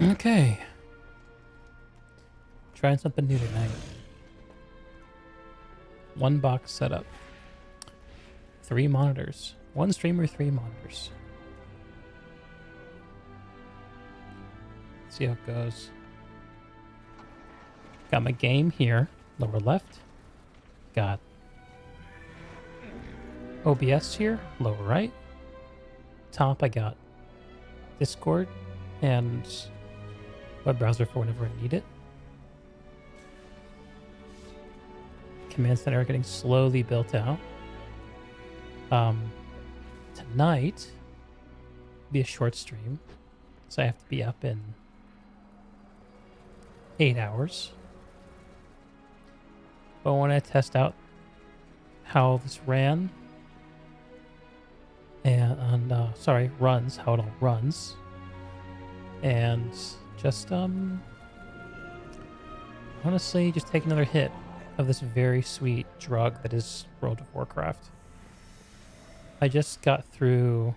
Okay. Trying something new tonight. One box setup. 3 monitors. 1 streamer, 3 monitors. See how it goes. Got my game here, lower left. Got OBS here, lower right. Top, I got Discord and web browser for whenever I need it. Command center are getting slowly built out. Tonight be a short stream, so I have to be up in 8 hours. But I want to test out how this ran and runs, how it all runs, and just honestly just take another hit of this very sweet drug that is World of Warcraft. I just got through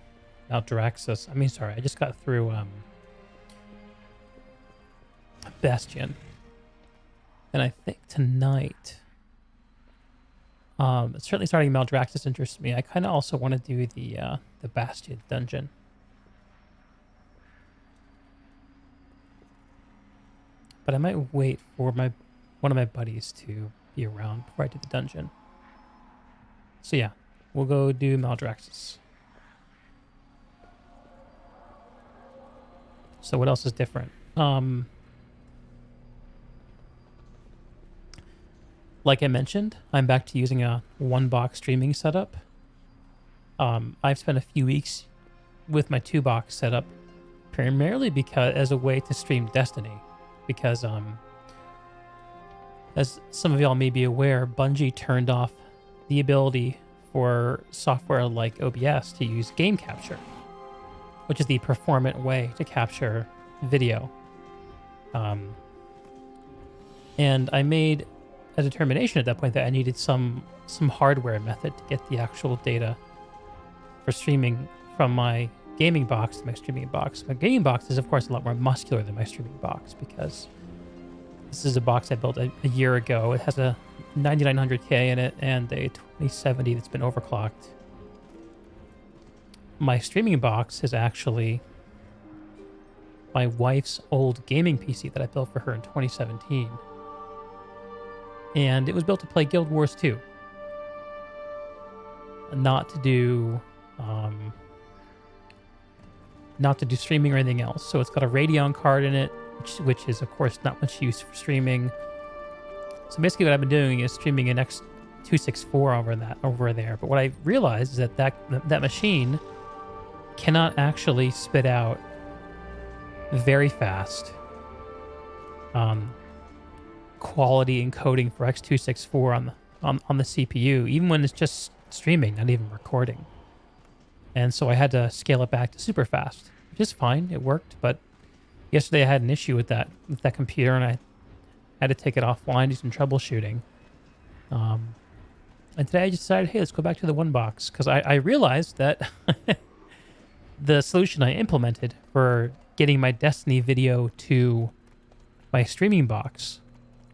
Maldraxxus. I just got through Bastion. And I think tonight, certainly starting Maldraxxus interests me. I kind of also want to do the Bastion dungeon. But I might wait for one of my buddies to be around before I do the dungeon. So yeah, we'll go do Maldraxxus. So what else is different? Like I mentioned, I'm back to using a 1-box streaming setup. I've spent a few weeks with my 2-box setup, primarily because as a way to stream Destiny. Because as some of y'all may be aware, Bungie turned off the ability for software like OBS to use game capture, which is the performant way to capture video. And I made a determination at that point that I needed some hardware method to get the actual data for streaming from my gaming box to my streaming box. My gaming box is, of course, a lot more muscular than my streaming box because this is a box I built a year ago. It has a 9900K in it and a 2070 that's been overclocked. My streaming box is actually my wife's old gaming PC that I built for her in 2017. And it was built to play Guild Wars 2. Not to do streaming or anything else. So it's got a Radeon card in it, which is of course not much use for streaming. So basically what I've been doing is streaming an X264 over there. But what I realized is that machine cannot actually spit out very fast quality encoding for X264 on the CPU, even when it's just streaming, not even recording. And so I had to scale it back to super fast, which is fine. It worked, but yesterday I had an issue with that computer, and I had to take it offline, do some troubleshooting. And today I just decided, hey, let's go back to the 1-box, because I realized that the solution I implemented for getting my Destiny video to my streaming box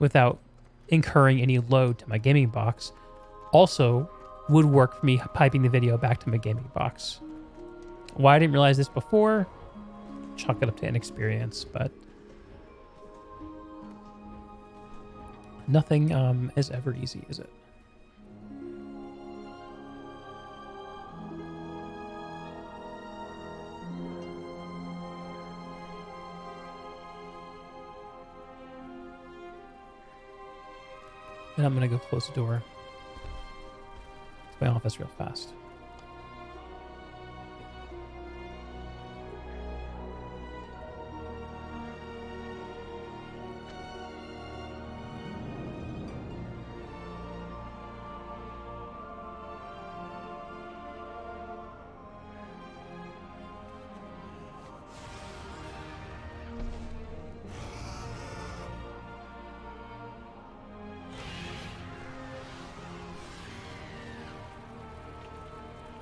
without incurring any load to my gaming box also would work for me piping the video back to my gaming box. Why I didn't realize this before, chalk it up to inexperience, but nothing is ever easy, is it? And I'm gonna go close the door to my office real fast.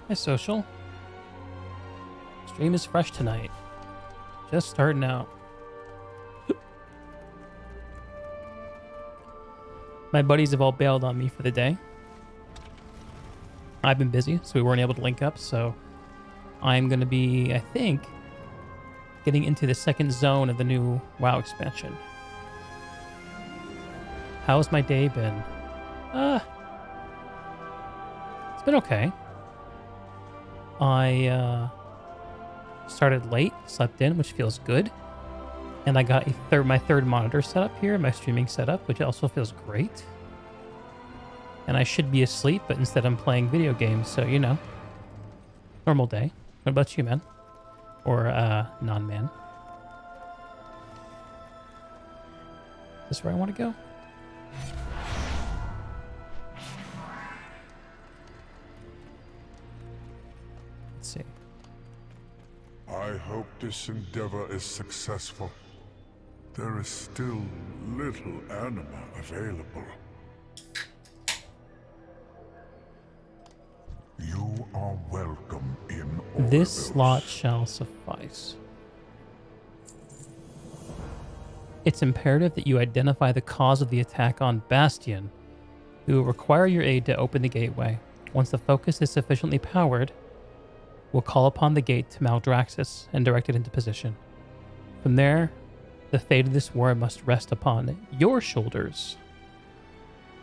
Hi, Social. Stream is fresh tonight. Just starting out. My buddies have all bailed on me for the day. I've been busy, so we weren't able to link up, so I'm going to be, I think, getting into the second zone of the new WoW expansion. How's my day been? It's been okay. I started late, slept in, which feels good. And I got my third monitor set up here, my streaming setup, which also feels great. And I should be asleep, but instead I'm playing video games, so, you know. Normal day. What about you, man? Or, non-man? Is this where I want to go? Let's see. I hope this endeavor is successful. There is still little anima available. You are welcome in Ordos. This slot shall suffice. It's imperative that you identify the cause of the attack on Bastion. We will require your aid to open the gateway. Once the focus is sufficiently powered, we'll call upon the gate to Maldraxxus and direct it into position. From there, the fate of this war must rest upon your shoulders.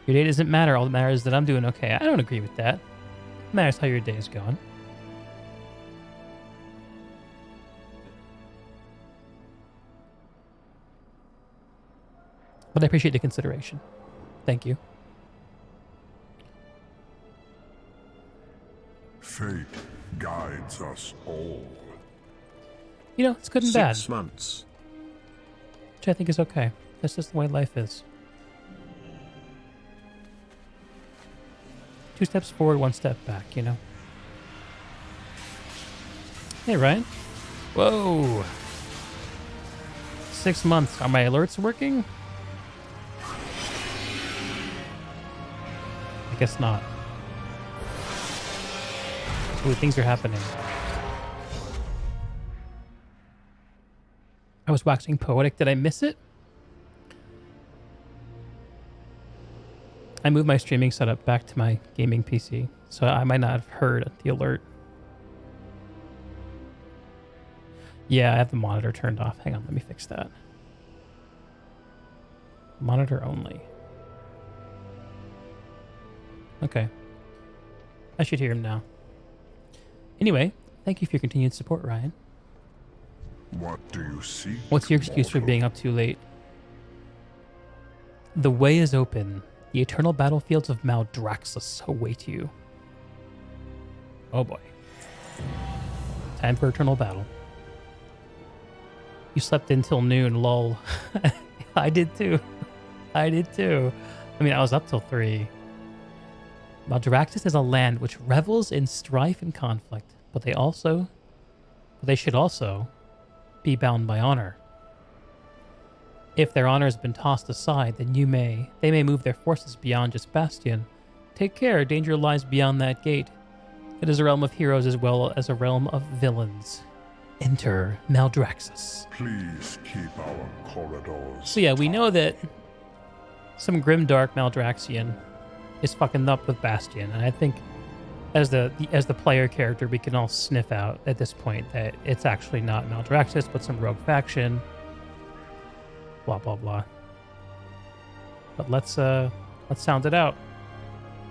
Your day doesn't matter. All that matters is that I'm doing okay. I don't agree with that. It matters how your day is going. But I appreciate the consideration. Thank you. Fate guides us all. You know, it's good and bad. 6 months. Which I think is okay. That's just the way life is. 2 steps forward, 1 step back, you know? Hey, Ryan. Whoa. 6 months. Are my alerts working? I guess not. Ooh, things are happening. I was waxing poetic. Did I miss it? I moved my streaming setup back to my gaming PC, so I might not have heard the alert. Yeah, I have the monitor turned off. Hang on, let me fix that. Monitor only. Okay. I should hear him now. Anyway, thank you for your continued support, Ryan. What do you seek? What's your excuse for being up too late? The way is open. The eternal battlefields of Maldraxxus await you. Oh boy. Time for eternal battle. You slept until noon, lol. I did too. I did too. I mean, I was up till 3. Maldraxxus is a land which revels in strife and conflict, but they should also be bound by honor. If their honor has been tossed aside, then they may move their forces beyond just Bastion. Take care, danger lies beyond that gate. It is a realm of heroes as well as a realm of villains. Enter Maldraxxus. Please keep our corridors. So yeah, we know that some grimdark Maldraxxian is fucking up with Bastion, and I think as the player character, we can all sniff out at this point that it's actually not Maldraxxus, but some rogue faction. Blah blah blah. But let's sound it out.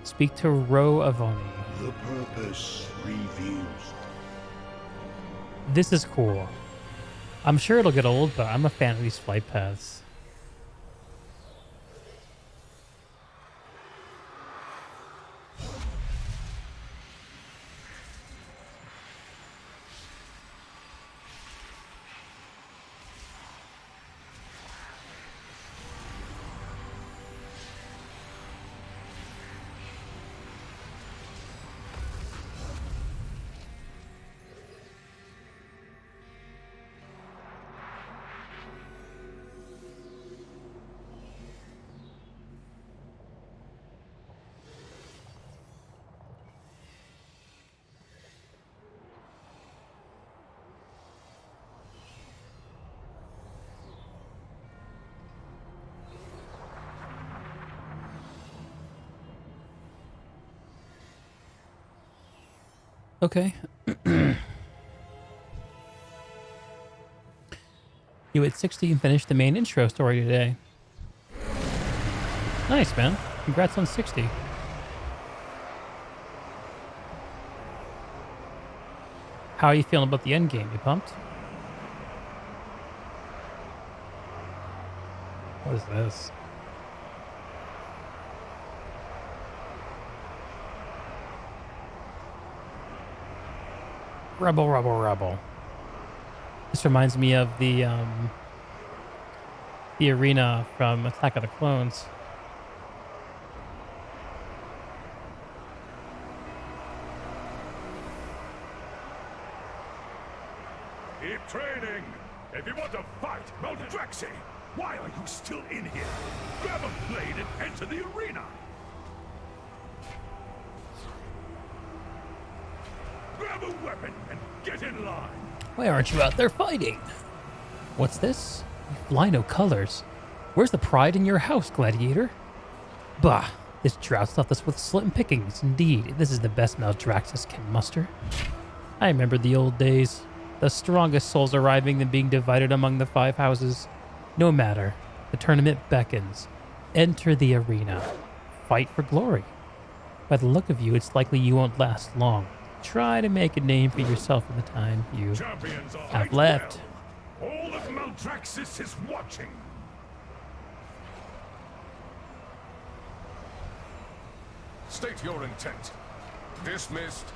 Speak to Ro Avoni. The purpose reveals. This is cool. I'm sure it'll get old, but I'm a fan of these flight paths. Okay. You hit 60 and finished the main intro story today. Nice, man. Congrats on 60. How are you feeling about the end game? You pumped? What is this? Rebel, rebel, rebel. This reminds me of the arena from Attack of the Clones. Keep training! If you want to fight, Maldraxxus, why are you still in here? Grab a blade and enter the arena! Grab a weapon and get in line! Why aren't you out there fighting? What's this? You fly no colors. Where's the pride in your house, gladiator? Bah, this drought's left us with slim pickings. Indeed, this is the best Maldraxxus can muster. I remember the old days. The strongest souls arriving and being divided among the 5 houses. No matter. The tournament beckons. Enter the arena. Fight for glory. By the look of you, it's likely you won't last long. Try to make a name for yourself in the time you have left. Well. All of Maldraxxus is watching. State your intent. Dismissed.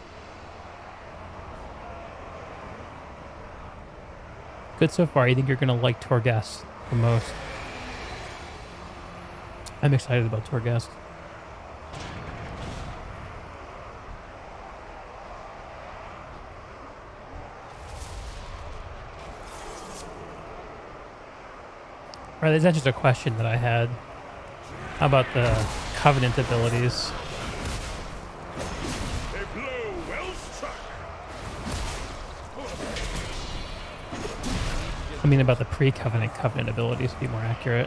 Good so far. You think you're going to like Torghast the most? I'm excited about Torghast. Right, that's just a question that I had. How about the Covenant abilities? A blow well struck. I mean about the pre-Covenant Covenant abilities to be more accurate.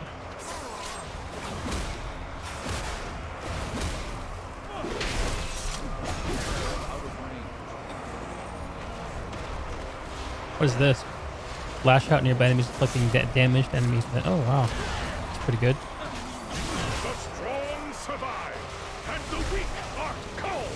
What is this? Lash out nearby enemies, inflicting damage to enemies. Oh wow, that's pretty good. The strong survive, and the weak are cold.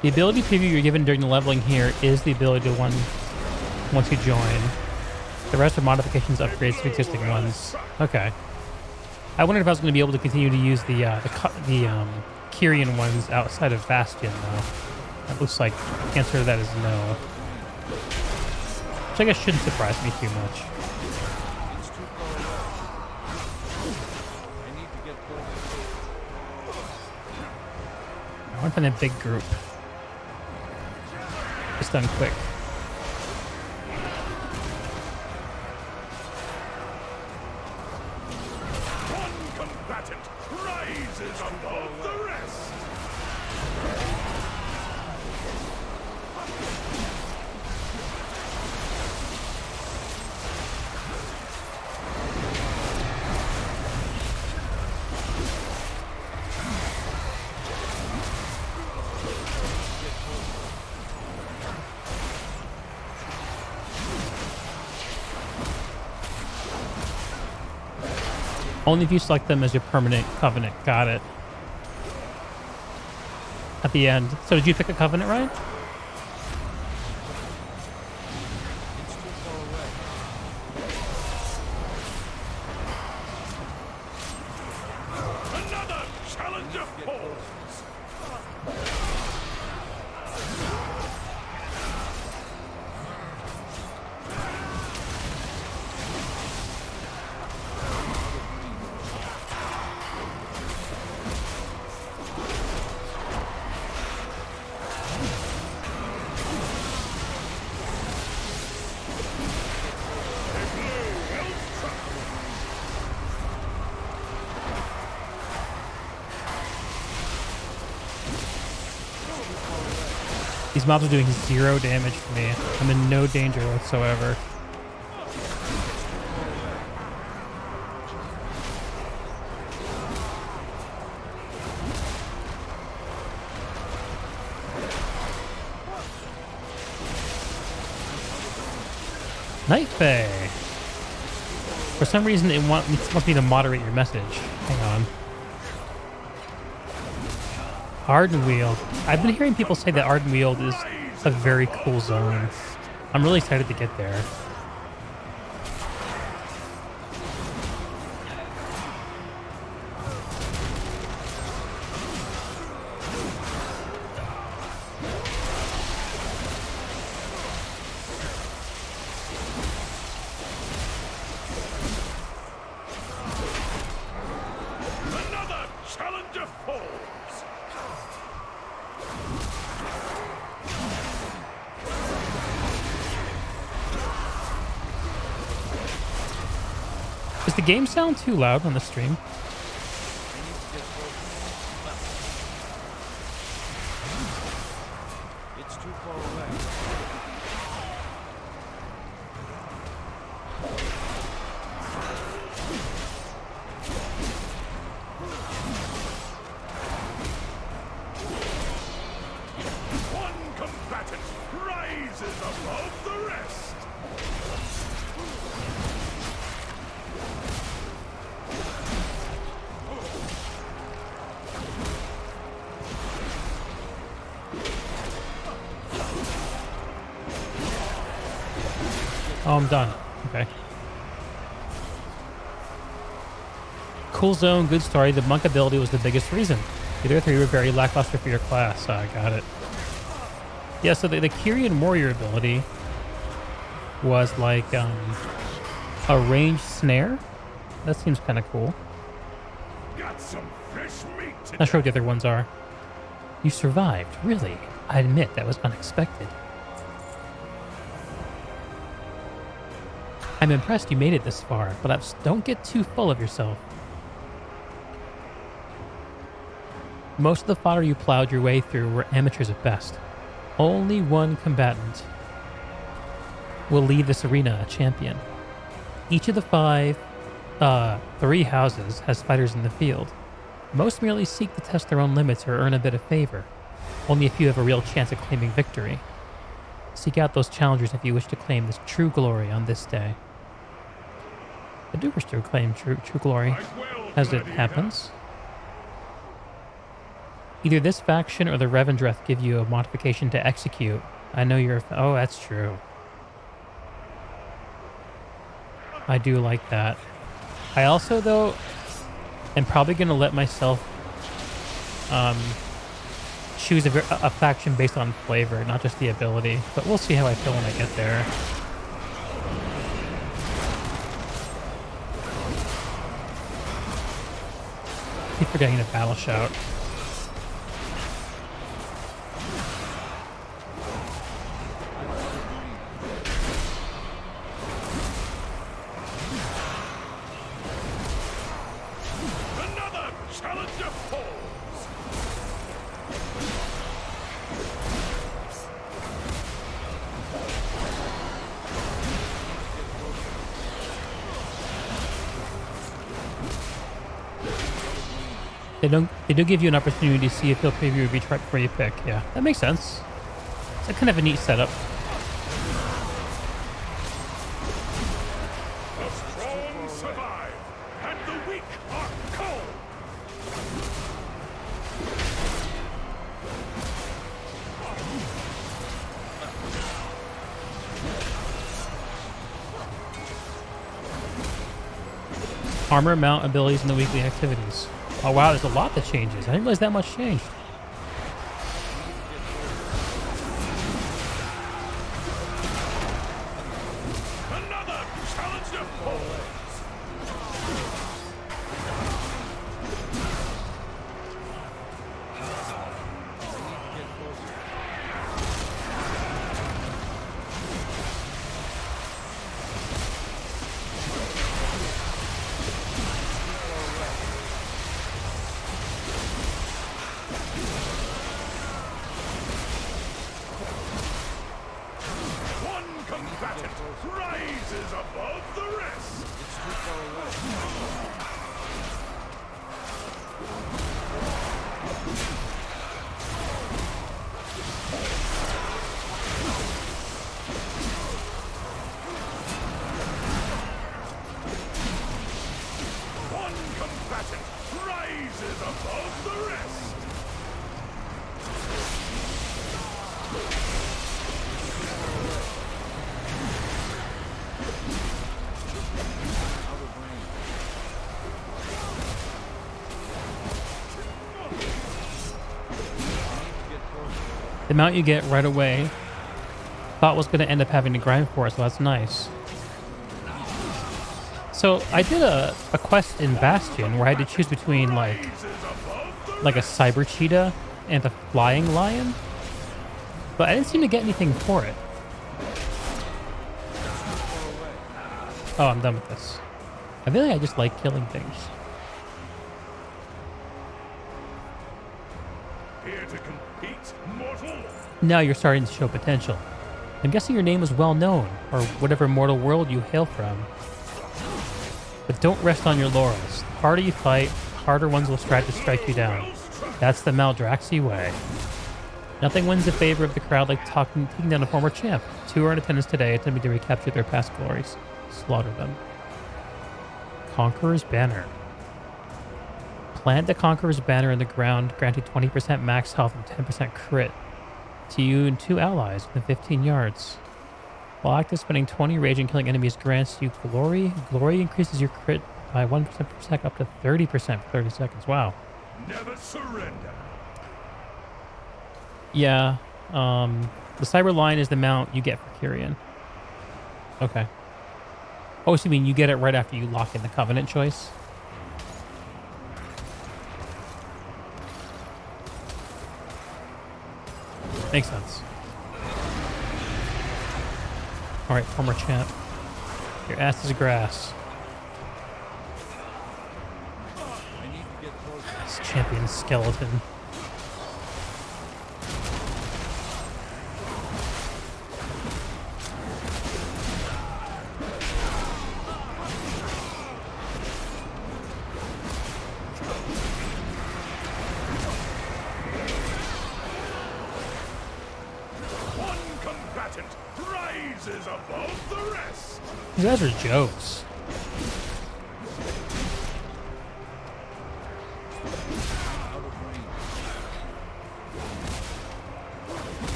The ability preview you're given during the leveling here is the ability to once you join. The rest are modifications, upgrades to existing ones. Okay. I wondered if I was going to be able to continue to use the Kyrian ones outside of Bastion, though. It looks like the answer to that is no. Which I guess shouldn't surprise me too much. I want to find a big group. Just done quick. One combatant rises above the rest. Only if you select them as your permanent covenant. Got it. At the end. So did you pick a covenant, Ryan? Another challenger falls. These mobs are doing 0 damage to me. I'm in no danger whatsoever. Night Fae. For some reason, it wants me to moderate your message. Hang on. Ardenweald. I've been hearing people say that Ardenweald is a very cool zone. I'm really excited to get there. Another challenger falls. Does the game sound too loud on the stream? It's too far away. One combatant rises above the rest. Oh, I'm done. Okay. Cool zone, good story. The monk ability was the biggest reason. The other 3 were very lackluster for your class. I got it. Yeah, so the Kyrian warrior ability was like a ranged snare. That seems kind of cool. Got some fresh meat today. Not sure what the other ones are. You survived, really? I admit that was unexpected. I'm impressed you made it this far, but don't get too full of yourself. Most of the fodder you plowed your way through were amateurs at best. Only one combatant will leave this arena a champion. Each of the 3 houses has fighters in the field. Most merely seek to test their own limits or earn a bit of favor. Only a few have a real chance of claiming victory. Seek out those challengers if you wish to claim this true glory on this day. I do wish to claim true glory, as it happens. Either this faction or the Revendreth give you a modification to execute. I know you're oh, that's true. I do like that. I also, though, am probably going to let myself choose a faction based on flavor, not just the ability. But we'll see how I feel when I get there. I keep forgetting to battle shout. Another challenger falls. They do give you an opportunity to see if they'll preview a beach right before you pick. Yeah, that makes sense. It's a kind of a neat setup. The strong survive, and the weak are cold. Armor mount abilities and the weekly activities. Oh wow, there's a lot that changes. I didn't realize that much changed. Another challenger falls. The mount you get right away, thought was going to end up having to grind for it, so that's nice. So I did a quest in Bastion where I had to choose between like a cyber cheetah and a flying lion, but I didn't seem to get anything for it. Oh, I'm done with this. I feel like I just like killing things. Here to compete, mortal. Now you're starting to show potential. I'm guessing your name is well known, or whatever mortal world you hail from. But don't rest on your laurels. The harder you fight, the harder ones will strive to strike you down. That's the Maldraxxus way. Nothing wins the favor of the crowd like taking down a former champ. 2 are in attendance today, attempting to recapture their past glories. Slaughter them. Conqueror's Banner. Plant the Conqueror's Banner in the ground, granting 20% max health and 10% crit to you and 2 allies within 15 yards. While active, spending 20 rage and killing enemies grants you glory. Glory increases your crit by 1% per sec up to 30% for 30 seconds. Wow. Never surrender. Yeah. The Cyber Lion is the mount you get for Kyrian. Okay. Oh, so you mean you get it right after you lock in the Covenant choice? Makes sense. Alright, former champ. Your ass is grass. This champion skeleton. Above the rest. You guys are jokes.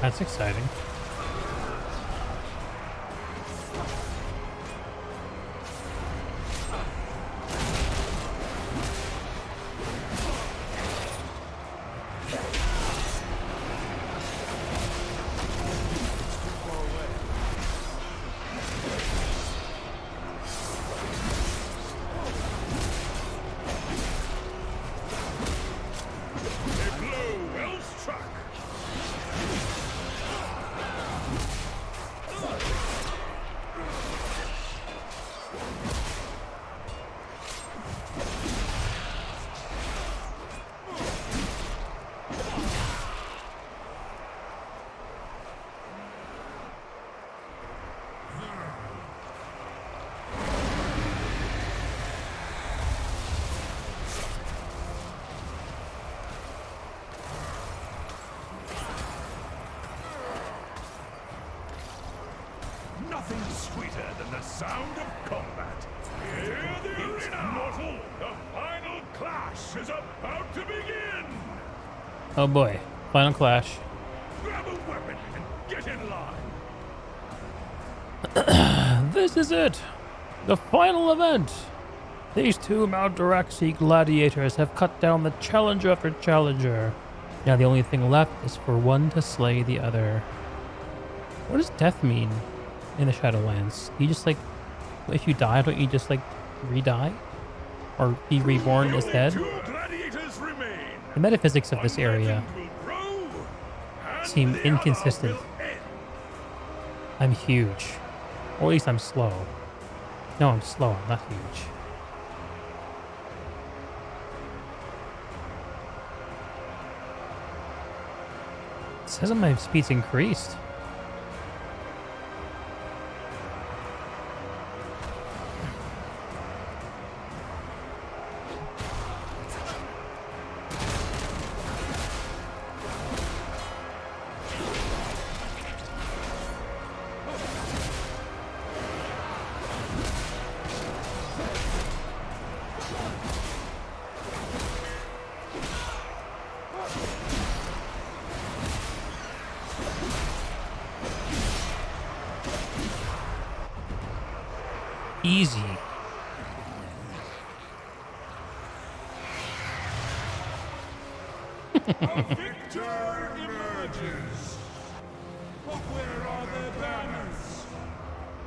That's exciting. Nothing sweeter than the sound of combat. Hear the arena, mortal! The final clash is about to begin! Oh boy. Final clash. Grab a weapon and get in line! This is it. The final event. These 2 Maldraxxus gladiators have cut down the challenger after challenger. Now the only thing left is for one to slay the other. What does death mean in the Shadowlands? You just like, if you die, don't you just like re-die? Or be reborn as dead? The metaphysics of this area seem inconsistent. I'm huge. Or at least I'm slow. No, I'm slow, I'm not huge. It says that my speed's increased. Easy. A victor emerges. But where are their banners?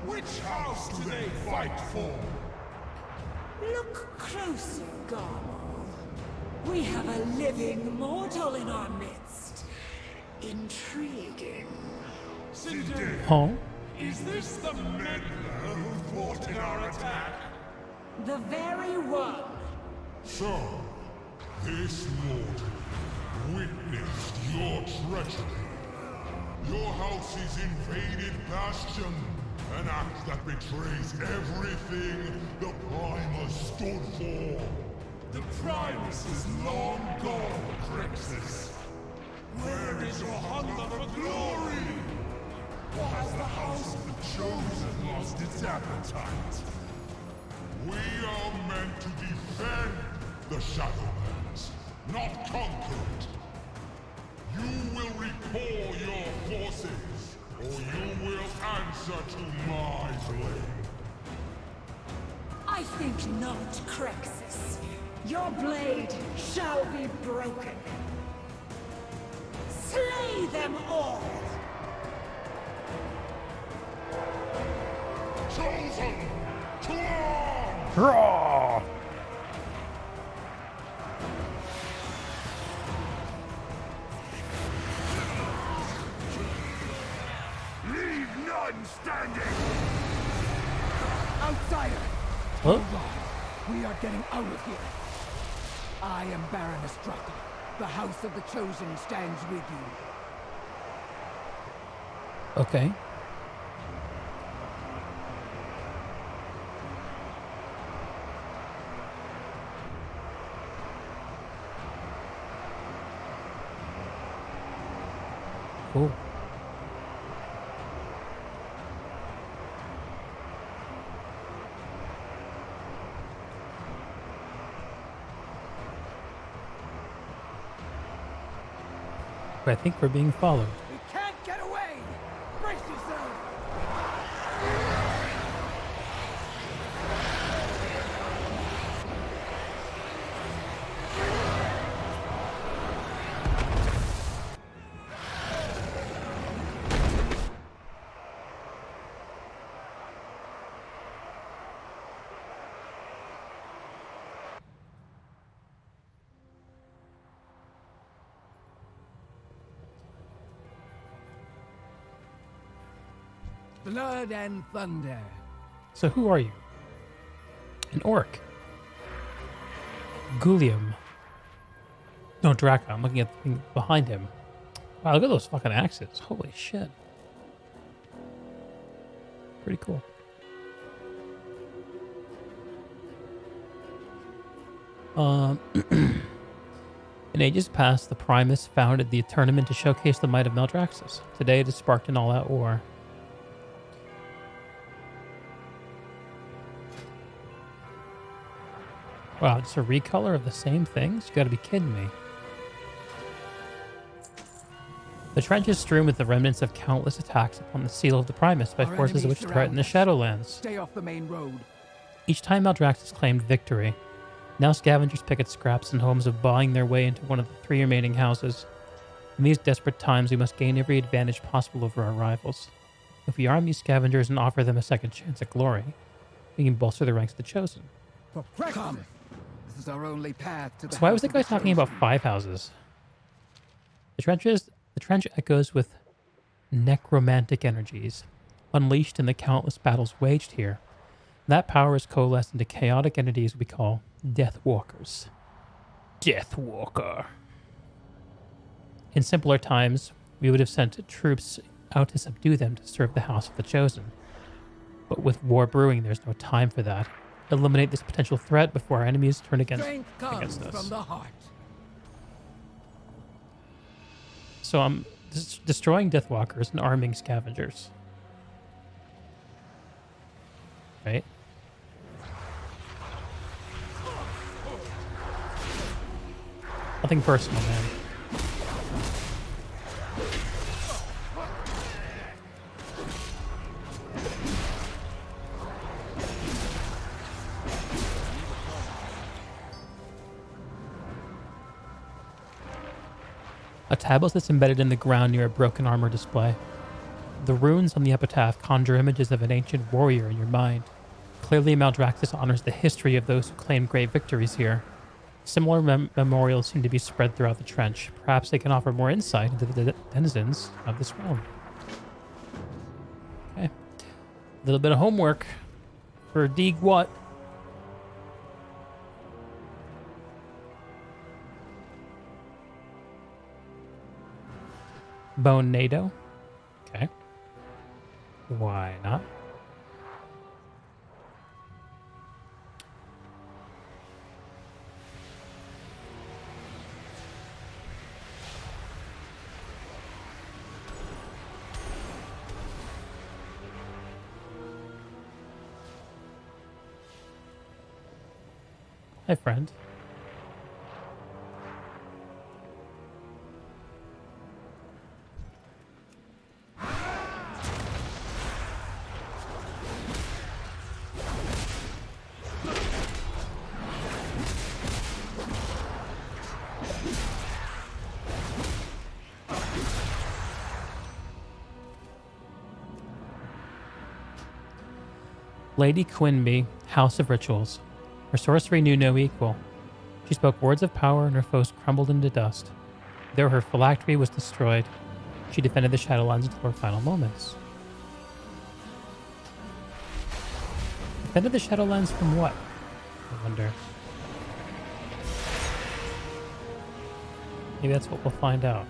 Which house do they fight for? Look closer, Garble. We have a living mortal in our midst. Intriguing. Sindel, Oh? is this the meddler who thwarted our attack? The very one. So, this mortal witnessed your treachery. Your house's invaded bastion, an act that betrays everything the Primus stood for. The Primus is long gone, Crixus. Where is your hunger for glory? Or has the House of the Chosen lost its appetite? We are meant to defend the Shadowlands, not conquer it. You will recall your forces, or you will answer to my blade. I think not, Crexus. Your blade shall be broken. Slay them all! Chosen to arms! Draw! Leave none standing! Outsider! Huh? Hold on. We are getting out of here. I am Baroness Draka. The House of the Chosen stands with you. Okay. Cool. I think we're being followed. We can't get away! Brace yourself! Blood and thunder. So who are you? An orc. Gulium. No, Draka. I'm looking at the thing behind him. Wow, look at those fucking axes. Holy shit. Pretty cool. In ages past, the Primus founded the tournament to showcase the might of Maldraxxus. Today, it has sparked an all-out war. Wow, it's a recolor of the same things? You gotta be kidding me. The trench is strewn with the remnants of countless attacks upon the seal of the Primus by Our forces enemies which surround threaten the us. Shadowlands. Stay off the main road. Each time Maldraxxus claimed victory, now scavengers pick at scraps in hopes of buying their way into one of the 3 remaining houses. In these desperate times, we must gain every advantage possible over our rivals. If we arm these scavengers and offer them a second chance at glory, we can bolster the ranks of the Chosen. Come. This is our only path to the So why was House that guy of the talking about Chosen. 5 houses? The trench echoes with necromantic energies, unleashed in the countless battles waged here. That power is coalesced into chaotic entities we call Deathwalkers. Deathwalker. In simpler times, we would have sent troops out to subdue them to serve the House of the Chosen. But with war brewing, there's no time for that. Eliminate this potential threat before our enemies turn Strength comes against us. from the heart. So I'm destroying Deathwalkers and arming scavengers. Right? Nothing personal, man. A tablet that's embedded in the ground near a broken armor display. The runes on the epitaph conjure images of an ancient warrior in your mind. Clearly, Maldraxxus honors the history of those who claimed great victories here. Similar memorials seem to be spread throughout the trench. Perhaps they can offer more insight into the denizens of this realm. Okay. A little bit of homework for Deeg what? Bone NATO. Okay. Why not? Hi, friend. Lady Quinby, House of Rituals. Her sorcery knew no equal. She spoke words of power and her foes crumbled into dust. Though her phylactery was destroyed, she defended the Shadowlands until her final moments. Defended the Shadowlands from what? I wonder. Maybe that's what we'll find out.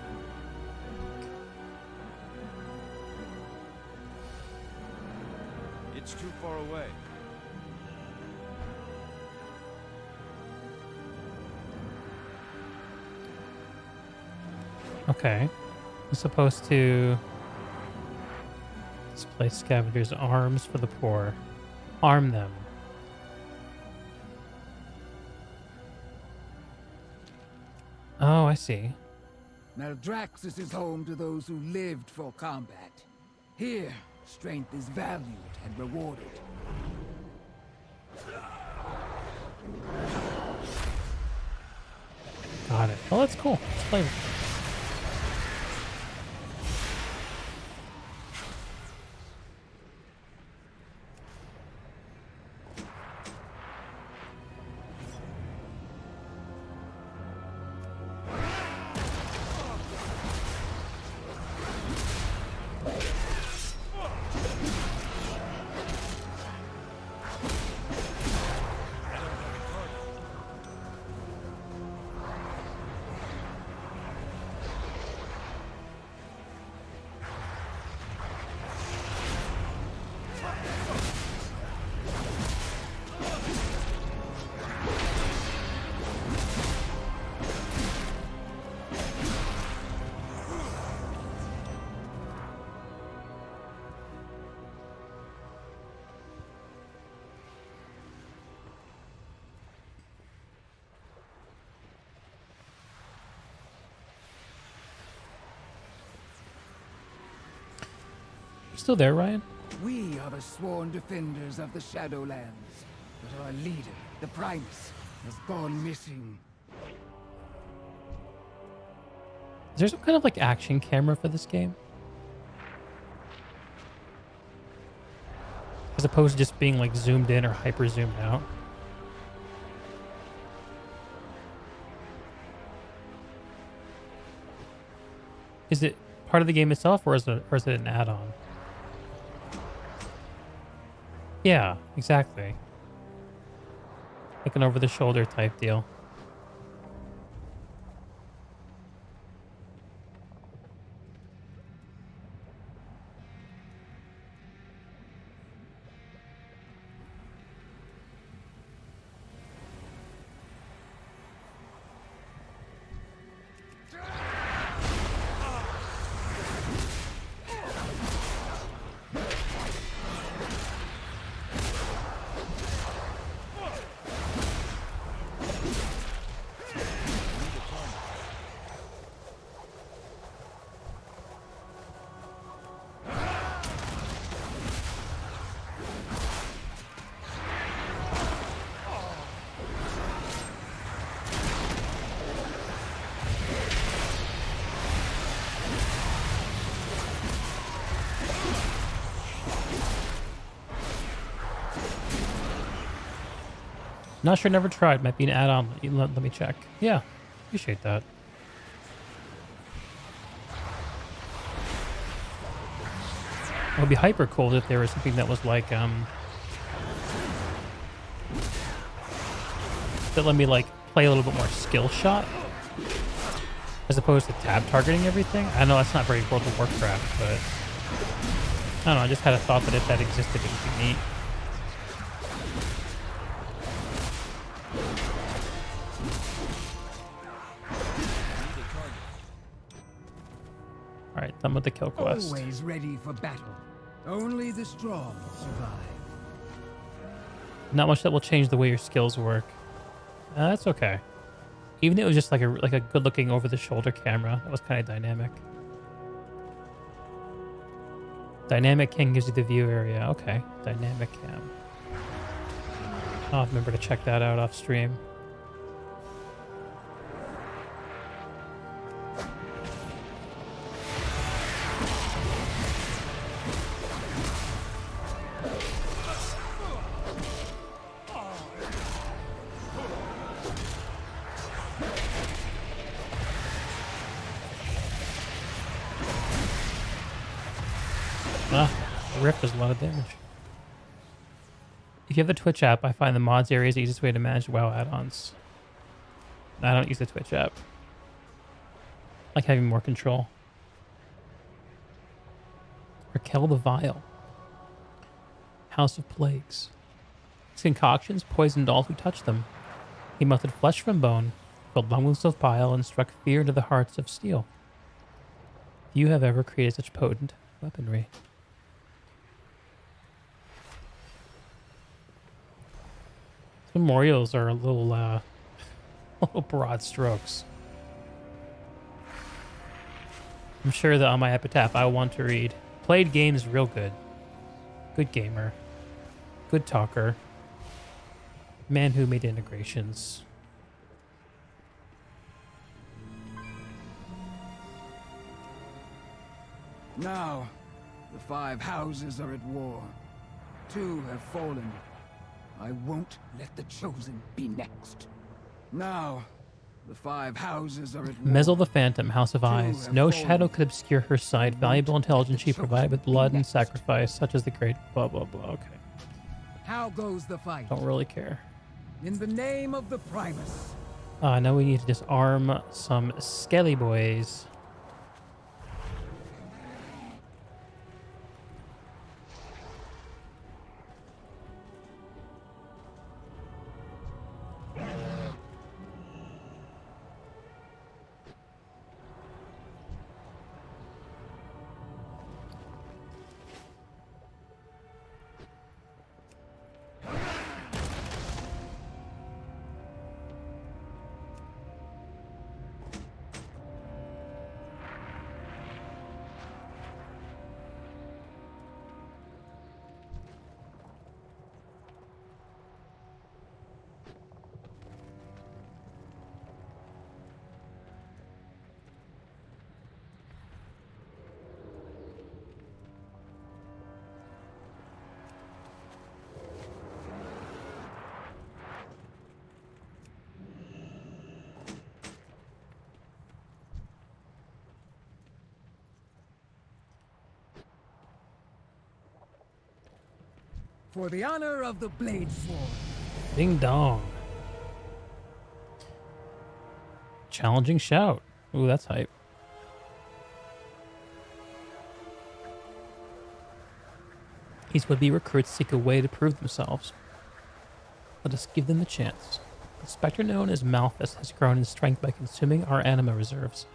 It's too far away. Okay. I'm supposed to display scavengers' arms for the poor. Arm them. Oh, I see. Maldraxxus is home to those who lived for combat. Here, strength is valued and rewarded. Got it. Oh, that's cool. Let's play. Still there, Ryan? We are the sworn defenders of the Shadowlands, but our leader, the Primus, has gone missing. Is there some kind of like action camera for this game? As opposed to just being like zoomed in or hyper zoomed out? Is it part of the game itself or is it an add-on? Yeah, exactly. Like an over-the-shoulder type deal. Not sure, never tried. Might be an add-on. Let me check. Yeah, appreciate that. It would be hyper cool if there was something that was like that let me like play a little bit more skill shot as opposed to tab targeting everything. I know that's not very World of Warcraft, but I don't know. I just had a thought that if that existed, it would be neat. All right, done with the kill quest. Always ready for battle. Only the strong survive. Not much that will change the way your skills work. That's okay. Even if it was just like a good looking over the shoulder camera, that was kind of dynamic. Dynamic cam gives you the view area. Okay, dynamic cam. I'll remember to check that out off stream. Rift does a lot of damage. If you have the Twitch app, I find the mods area is the easiest way to manage WoW add-ons. I don't use the Twitch app. I like having more control. Raquel the Vile. House of Plagues. His concoctions poisoned all who touched them. He melted flesh from bone, filled lungs with bile, and struck fear into the hearts of steel. Few have ever created such potent weaponry. Memorials are a little broad strokes. I'm sure that on my epitaph I want to read, played games real good. Good gamer. Good talker. Man who made integrations. Now, the 5 houses are at war. 2 have fallen. I won't let the Chosen be next. Now, the 5 houses are at war. Mezel the Phantom, House of Eyes. No shadow could obscure her sight. Valuable intelligence she provided with blood and sacrifice, such as the great blah blah blah. Okay. How goes the fight? Don't really care. In the name of the Primus. Now we need to disarm some skelly boys. For the honor of the Blade Sword. Ding dong. Challenging shout. Ooh, that's hype. These would-be recruits seek a way to prove themselves. Let us give them the chance. The specter known as Malthus has grown in strength by consuming our anima reserves.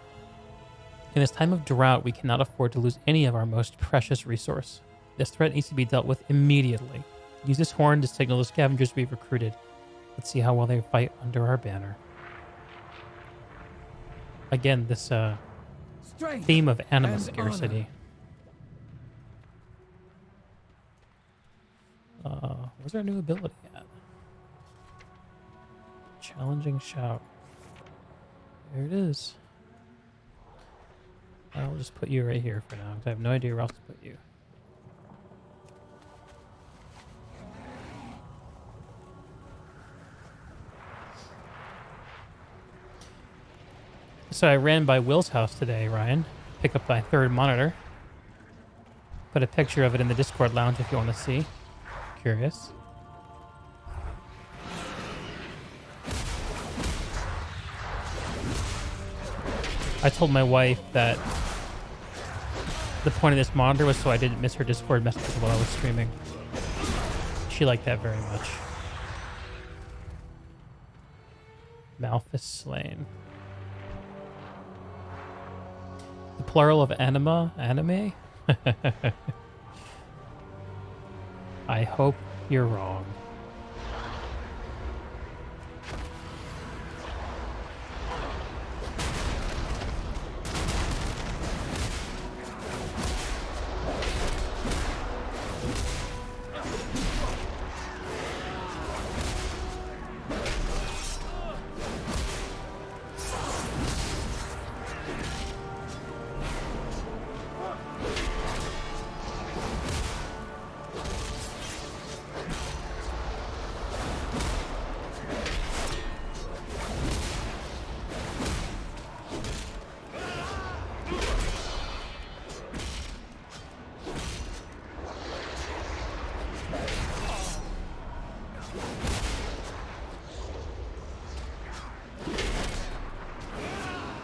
In this time of drought, we cannot afford to lose any of our most precious resource. This threat needs to be dealt with immediately. Use this horn to signal the scavengers we've recruited. Let's see how well they fight under our banner. Again, this theme of anima scarcity. Where's our new ability at? Challenging shout. There it is. I'll just put you right here for now, because I have no idea where else to put you. So I ran by Will's house today, Ryan. Pick up my third monitor. Put a picture of it in the Discord lounge if you want to see. Curious. I told my wife that the point of this monitor was so I didn't miss her Discord messages while I was streaming. She liked that very much. Malphus slain. The plural of anime? I hope you're wrong.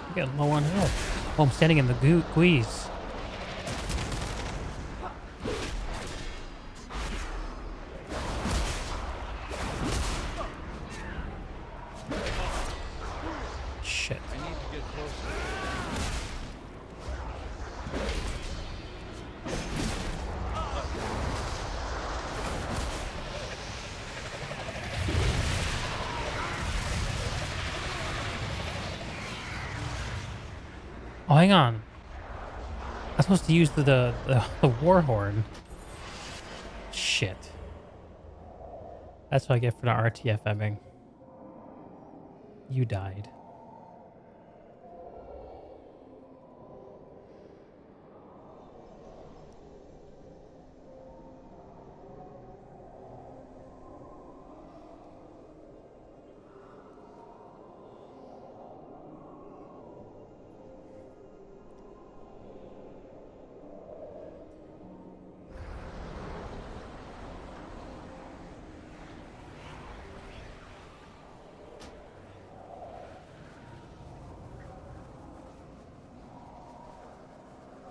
I'm getting low on health. Oh, I'm standing in the squeeze. Shit. I need to get closer. Oh, hang on. I'm supposed to use the war horn. Shit. That's what I get for not RTFMing. You died.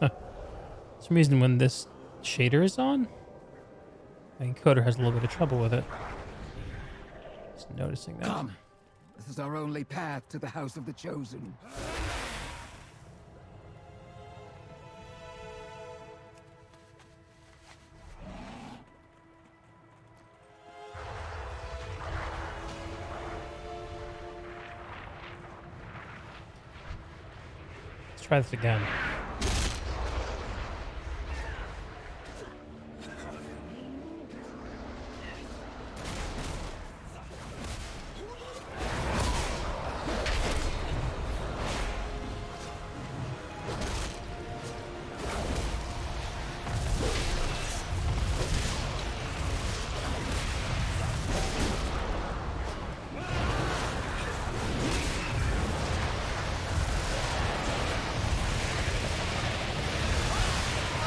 For some reason, when this shader is on, my encoder has a little bit of trouble with it. Just noticing that. Come. This is our only path to the House of the Chosen. Let's try this again.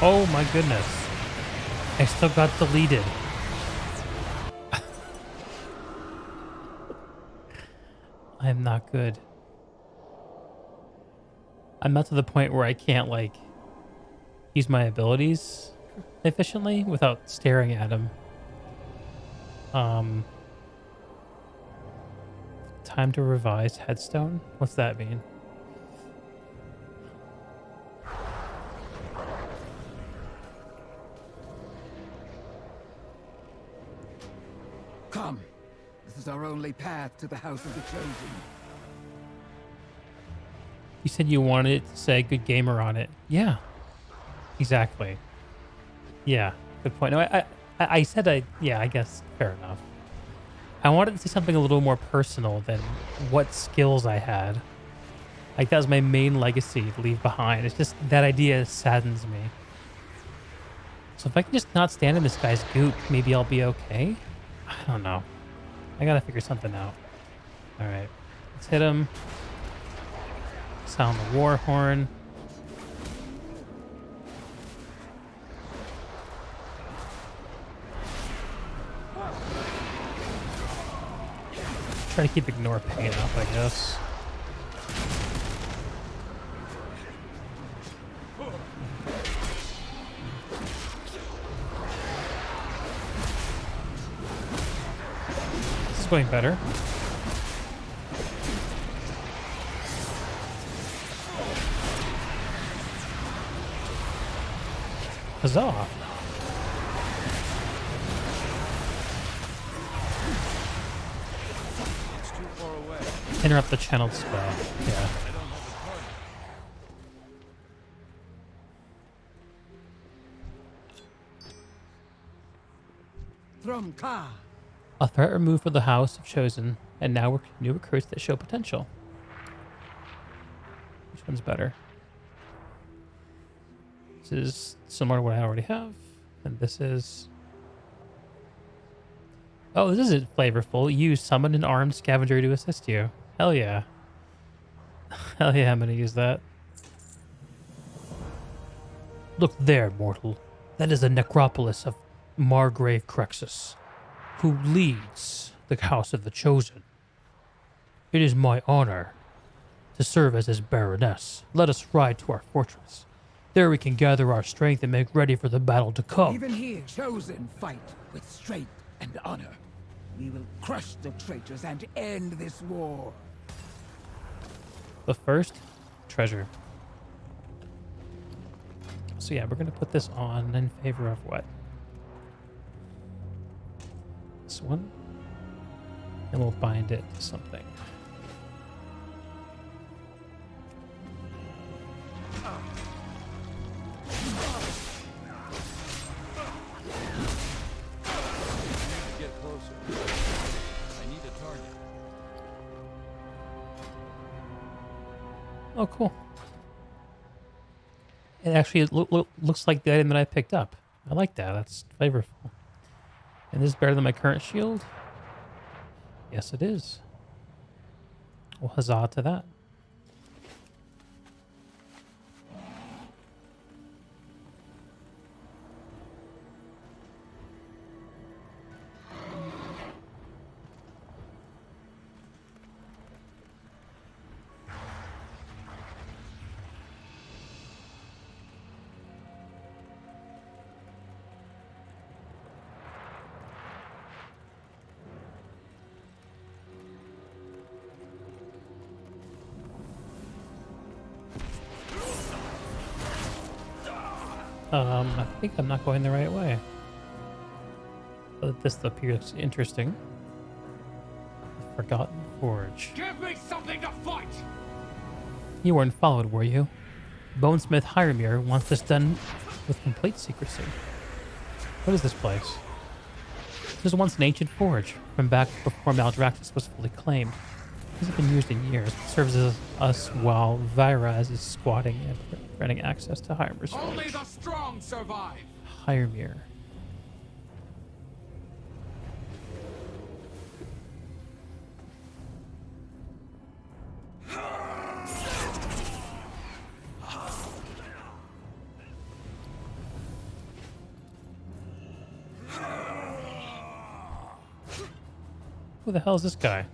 Oh my goodness. I still got deleted. I'm not good. I'm not to the point where I can't, like, use my abilities efficiently without staring at them. Time to revise headstone? What's that mean? Come. This is our only path to the House of the Chosen. You said you wanted it to say good gamer on it. Yeah. Exactly. Yeah. Good point. No, I said yeah, I guess fair enough. I wanted to say something a little more personal than what skills I had. Like, that was my main legacy to leave behind. It's just that idea saddens me. So if I can just not stand in this guy's goop, maybe I'll be okay? I don't know. I gotta figure something out. Alright. Let's hit him. Sound the war horn. Try to keep ignore pain up, I guess. This is going better. Huzzah! It's too far away. Interrupt the channeled spell. Yeah. From Ka. A threat removed for the House of Chosen, and now we're new recruits that show potential. Which one's better? This is similar to what I already have, and this is... Oh, this isn't flavorful. Use summon an armed scavenger to assist you. Hell yeah. Hell yeah, I'm gonna use that. Look there, mortal. That is the necropolis of Margrave Crexus, who leads the House of the Chosen. It is my honor to serve as his baroness. Let us ride to our fortress. There we can gather our strength and make ready for the battle to come. Even here, Chosen fight with strength and honor. We will crush the traitors and end this war. But first, treasure. So yeah, we're going to put this on in favor of what? This one. And we'll bind it to something. Get closer. I need a target. Oh, cool. It actually looks like the item that I picked up. I like that. That's flavorful. And this is better than my current shield? Yes, it is. Well, huzzah to that. I think I'm not going the right way. But this appears interesting. The Forgotten Forge. Give me something to fight! You weren't followed, were you? Bonesmith Hiremir wants this done with complete secrecy. What is this place? This was once an ancient forge from back before Maldraxxus was fully claimed. It hasn't been used in years. It serves as us while Viraz is squatting and preventing access to Hiremir's Only forge. the strong survive! Hiremir. Who the hell is this guy?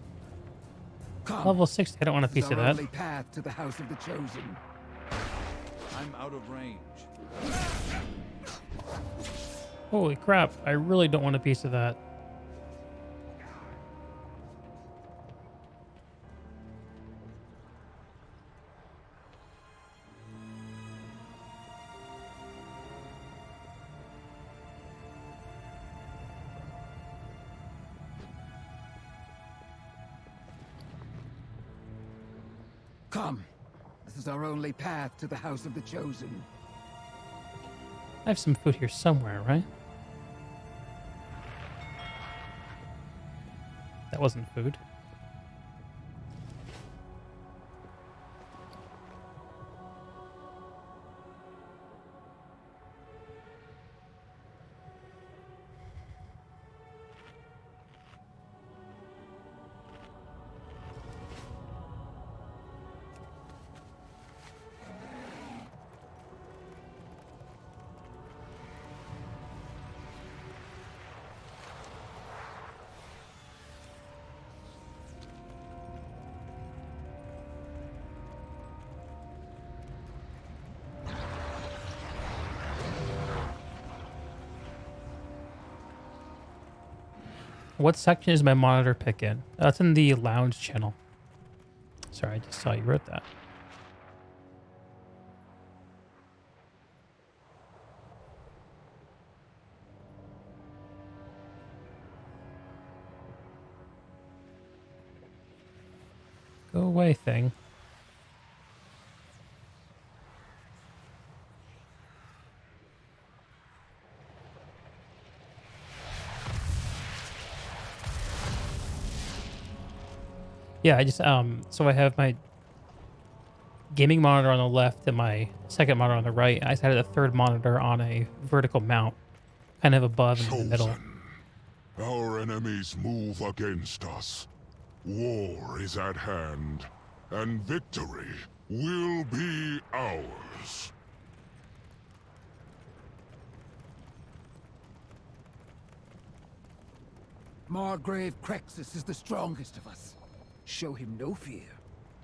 Come. Level 60. I don't want a piece It's of our that. only path to the House of the Chosen. I'm out of range. Holy crap. I really don't want a piece of that. Come. This is our only path to the House of the Chosen. I have some food here somewhere, right? That wasn't food. What section is my monitor pick in? That's in the lounge channel. Sorry, I just saw you wrote that. Go away, thing. Yeah, I just so I have my gaming monitor on the left and my second monitor on the right. I just added a third monitor on a vertical mount, kind of above and in the middle. Chosen. Our enemies move against us. War is at hand, and victory will be ours. Maldraxxus is the strongest of us. Show him no fear,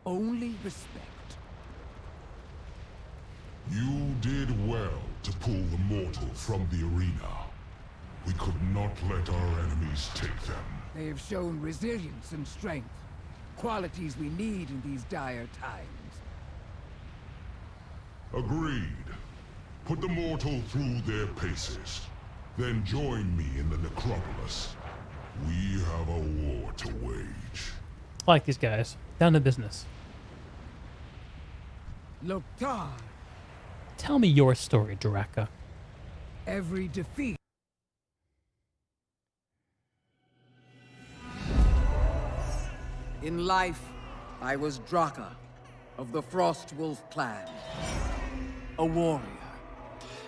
only respect. You did well to pull the mortal from the arena. We could not let our enemies take them. They have shown resilience and strength, qualities we need in these dire times. Agreed. Put the mortal through their paces. Then join me in the necropolis. We have a war to wage. I like these guys. Down to business. Loktar, Tell me your story, Draka. every defeat. In life, I was Draka, of the Frostwolf clan. A warrior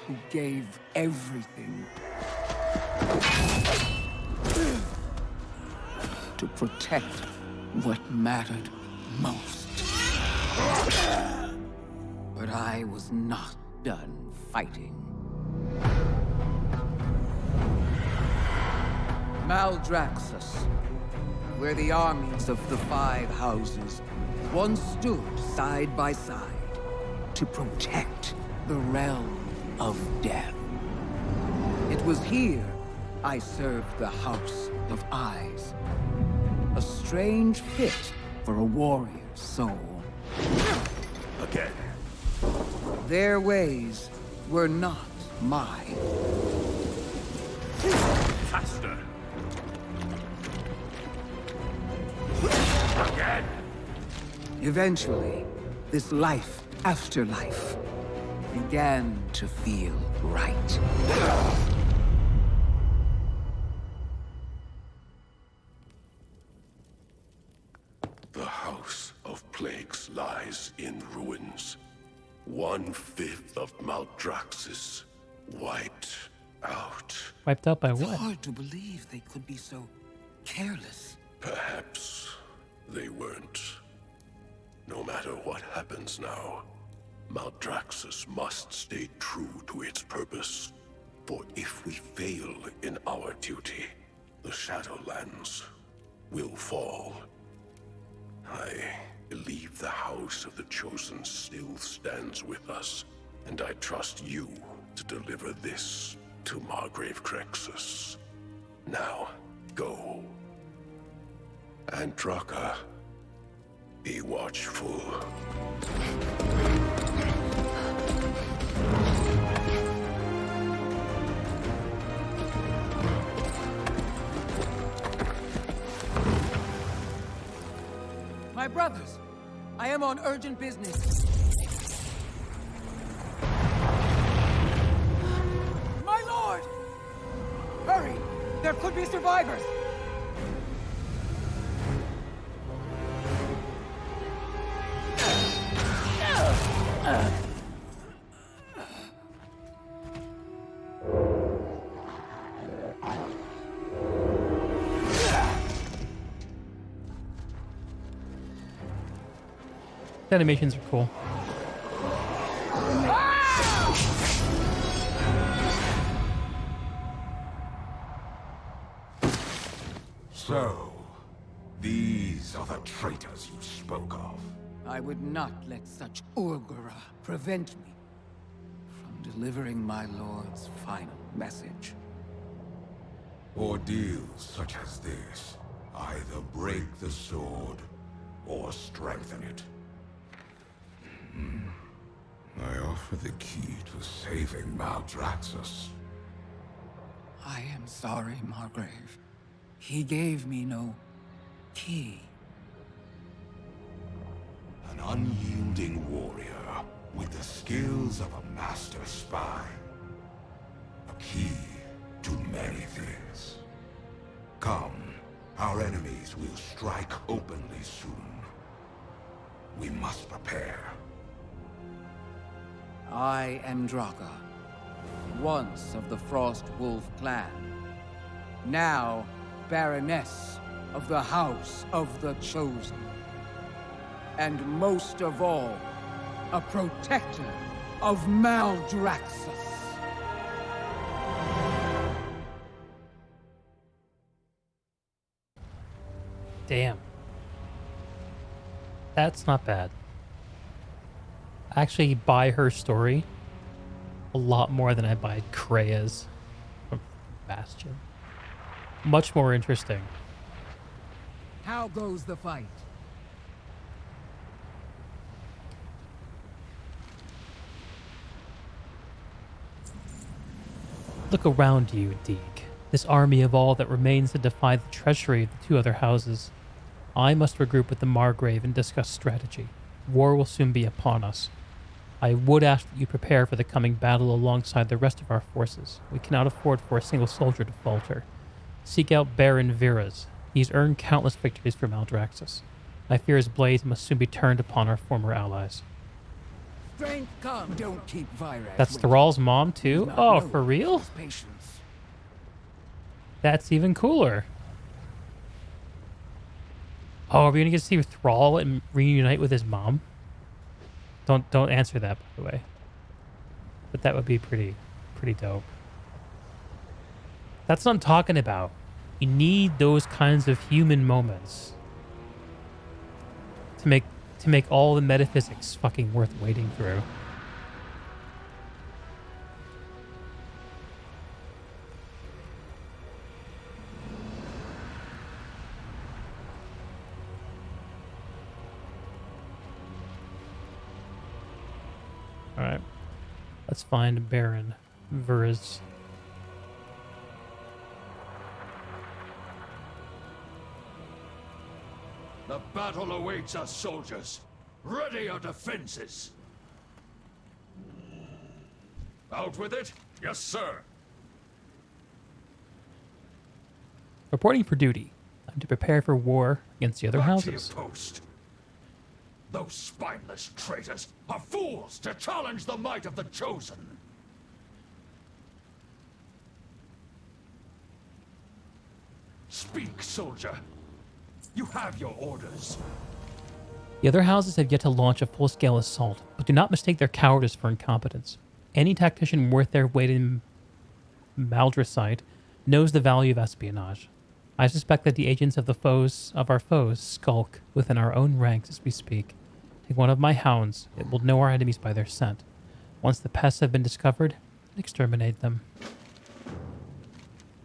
who gave everything to protect what mattered most. But I was not done fighting. Maldraxxus, where the armies of the Five Houses once stood side by side to protect the realm of death. It was here I served the House of Eyes. A strange fit for a warrior's soul. Again. Their ways were not mine. Faster. Again. Eventually, this life after life began to feel right. The House of Plagues lies in ruins. 1/5 of Maldraxxus wiped out. Wiped out by It's what? hard to believe they could be so careless. Perhaps they weren't. No matter what happens now, Maldraxxus must stay true to its purpose. For if we fail in our duty, the Shadowlands will fall. I believe the House of the Chosen still stands with us, and I trust you to deliver this to Maldraxxus. Now, go. And Draka, be watchful. My brothers, I am on urgent business. My lord! Hurry! There could be survivors! The animations are cool. So, these are the traitors you spoke of. I would not let such Urgura prevent me from delivering my lord's final message. Ordeals such as this either break the sword or strengthen it. I offer the key to saving Maldraxxus. I am sorry, Margrave. He gave me no key. An unyielding warrior with the skills of a master spy. A key to many things. Come, our enemies will strike openly soon. We must prepare. I am Draka, once of the Frost Wolf clan. Now, Baroness of the House of the Chosen. And most of all, a protector of Maldraxxus. Damn. That's not bad. I actually buy her story a lot more than I buy Krea's from Bastion. Much more interesting. How goes the fight? Look around you, Deeg. This army of all that remains to defy the treachery of the two other houses. I must regroup with the Margrave and discuss strategy. War will soon be upon us. I would ask that you prepare for the coming battle alongside the rest of our forces. We cannot afford for a single soldier to falter. Seek out Baron Viras. He's earned countless victories for Maldraxxus. I fear his blades must soon be turned upon our former allies. Strength come. Don't keep Viras. That's Thrall's mom too? Oh, for real? Patience. That's even cooler. Oh, are we gonna get to see Thrall and reunite with his mom? Don't answer that, by the way. But that would be pretty dope. That's what I'm talking about. You need those kinds of human moments to make all the metaphysics fucking worth waiting through. Alright. Let's find Baron Viras. The battle awaits us, soldiers. Ready your defenses. Out with it? Yes, sir. Reporting for duty. I'm to prepare for war against the other Back to your houses. post. Those spineless traitors are fools to challenge the might of the Chosen. Speak, soldier. You have your orders. The other houses have yet to launch a full-scale assault, but do not mistake their cowardice for incompetence. Any tactician worth their weight in Maldraxxus knows the value of espionage. I suspect that the agents of our foes skulk within our own ranks as we speak. Take one of my hounds. It will know our enemies by their scent. Once the pests have been discovered, exterminate them.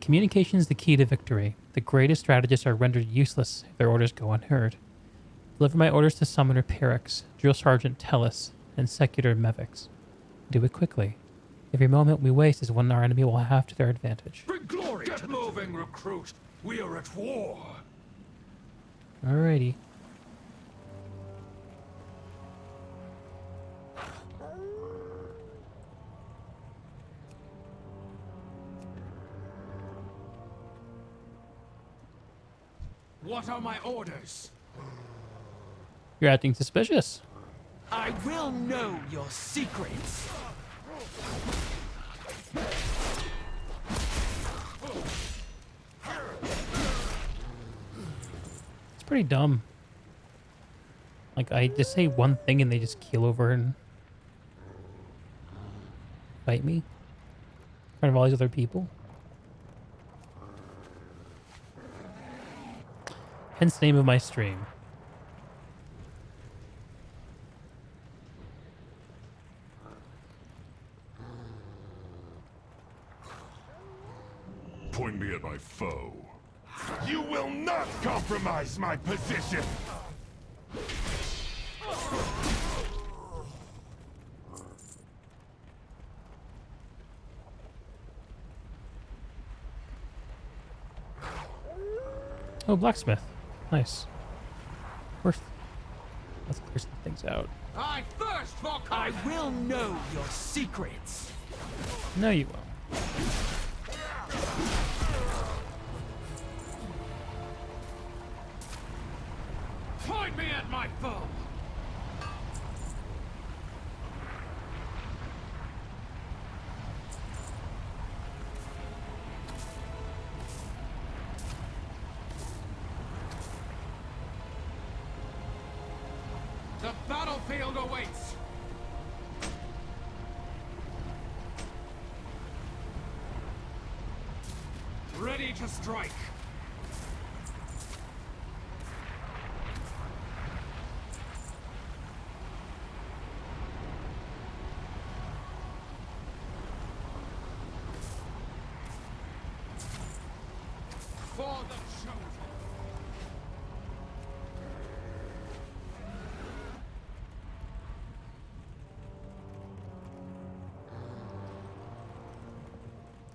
Communication is the key to victory. The greatest strategists are rendered useless if their orders go unheard. Deliver my orders to Summoner Pyrrhix, Drill Sergeant Tellus, and Secutor Mevix. Do it quickly. Every moment we waste is one our enemy will have to their advantage. Bring glory. Get moving, recruit. We are at war. Alrighty. What are my orders? You're acting suspicious. I will know your secrets. It's pretty dumb. Like, I just say one thing and they just keel over and fight me in front of all these other people. Hence the name of my stream. Point me at my foe. You will not compromise my position! Oh, blacksmith. Nice. Let's clear some things out. I thirst for I will know your secrets. No, you won't. Point me at my foe. The battlefield awaits. Ready to strike. For the chosen.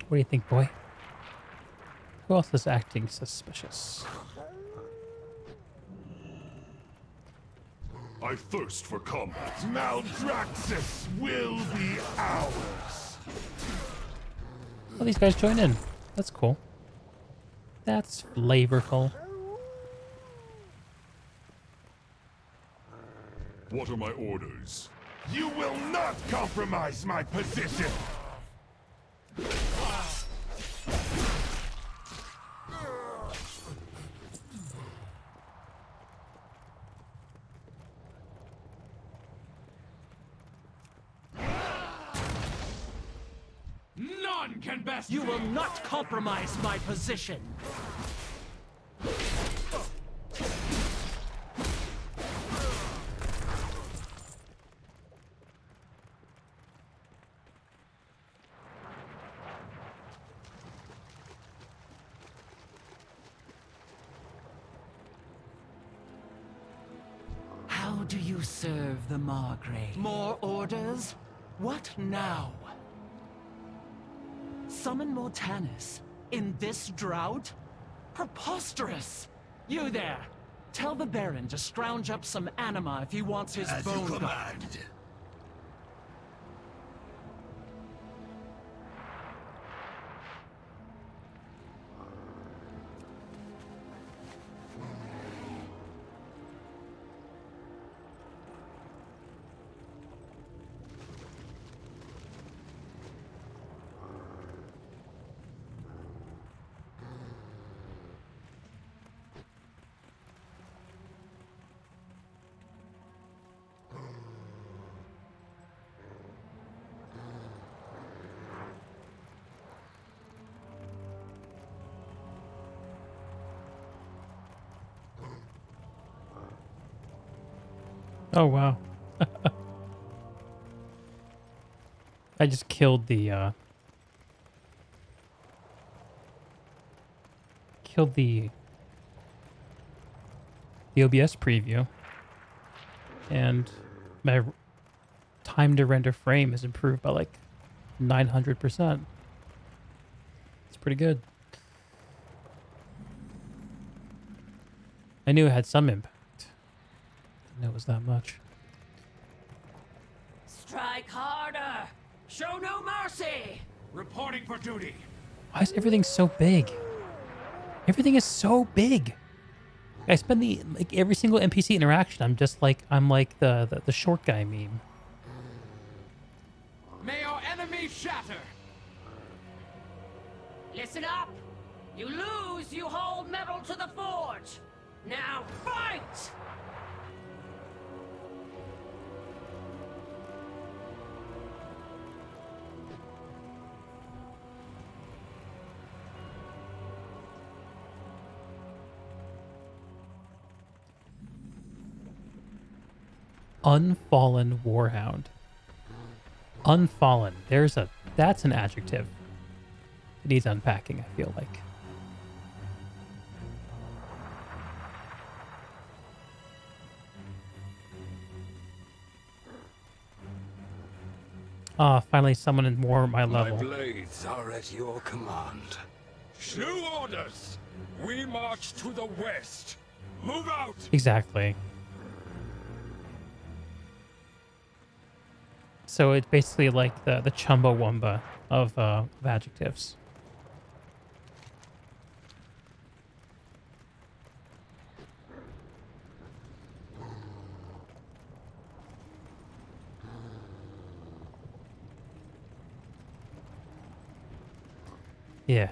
What do you think, boy? Who else is acting suspicious? I thirst for combat. Maldraxxus will be ours! Oh, these guys join in. That's cool. That's flavorful. What are my orders? You will not compromise my position! None can best. You will not compromise my position. How do you serve the Margrave? More orders? What now? Summon Mortanis? In this drought? Preposterous! You there! Tell the Baron to scrounge up some anima if he wants his bone guard. Oh, wow. I just killed the OBS preview, and my time to render frame is improved by like 900%. It's pretty good. I knew it had some impact. Didn't know it was that much. Strike harder! Show no mercy! Reporting for duty. Why is everything so big? Everything is so big. I spend every single NPC interaction. I'm like the short guy meme. May your enemies shatter. Listen up! You lose, you hold metal to the forge! Now fight! Unfallen Warhound. Unfallen. That's an adjective. It needs unpacking, I feel like. Ah, finally someone in more my My level. blades are at your command. New orders! We march to the west! Move out! Exactly. So it's basically like the Chumbawamba of adjectives. Yeah.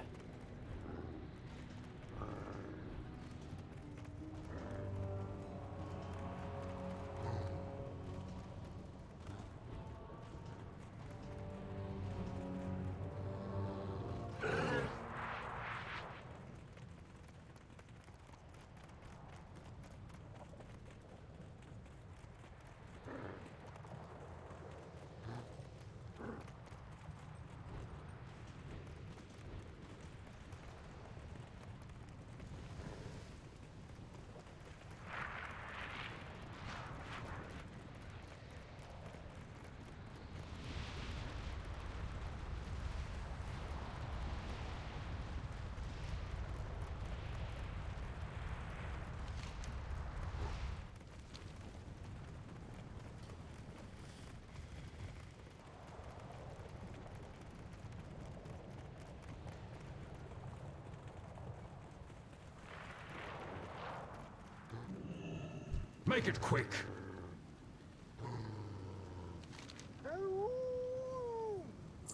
Make it quick!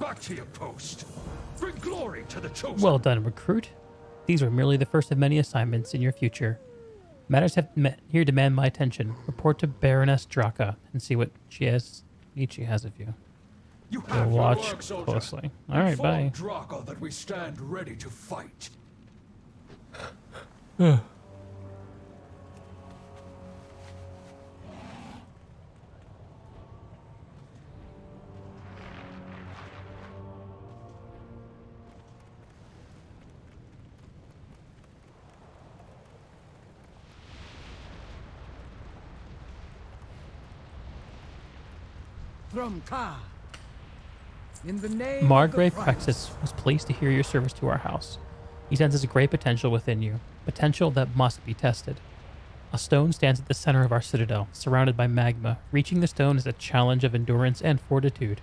Back to your post! Bring glory to the chosen! Well done, recruit. These were merely the first of many assignments in your future. Matters have here demand my attention. Report to Baroness Draka and see what she has of you. You We'll have your watch work, soldier. closely. All right, Inform bye. Draka that we stand ready to fight. From Ka. In the name Margrave of the Primus. Crexus was pleased to hear your service to our house. He senses a great potential within you, potential that must be tested. A stone stands at the center of our citadel, surrounded by magma. Reaching the stone is a challenge of endurance and fortitude.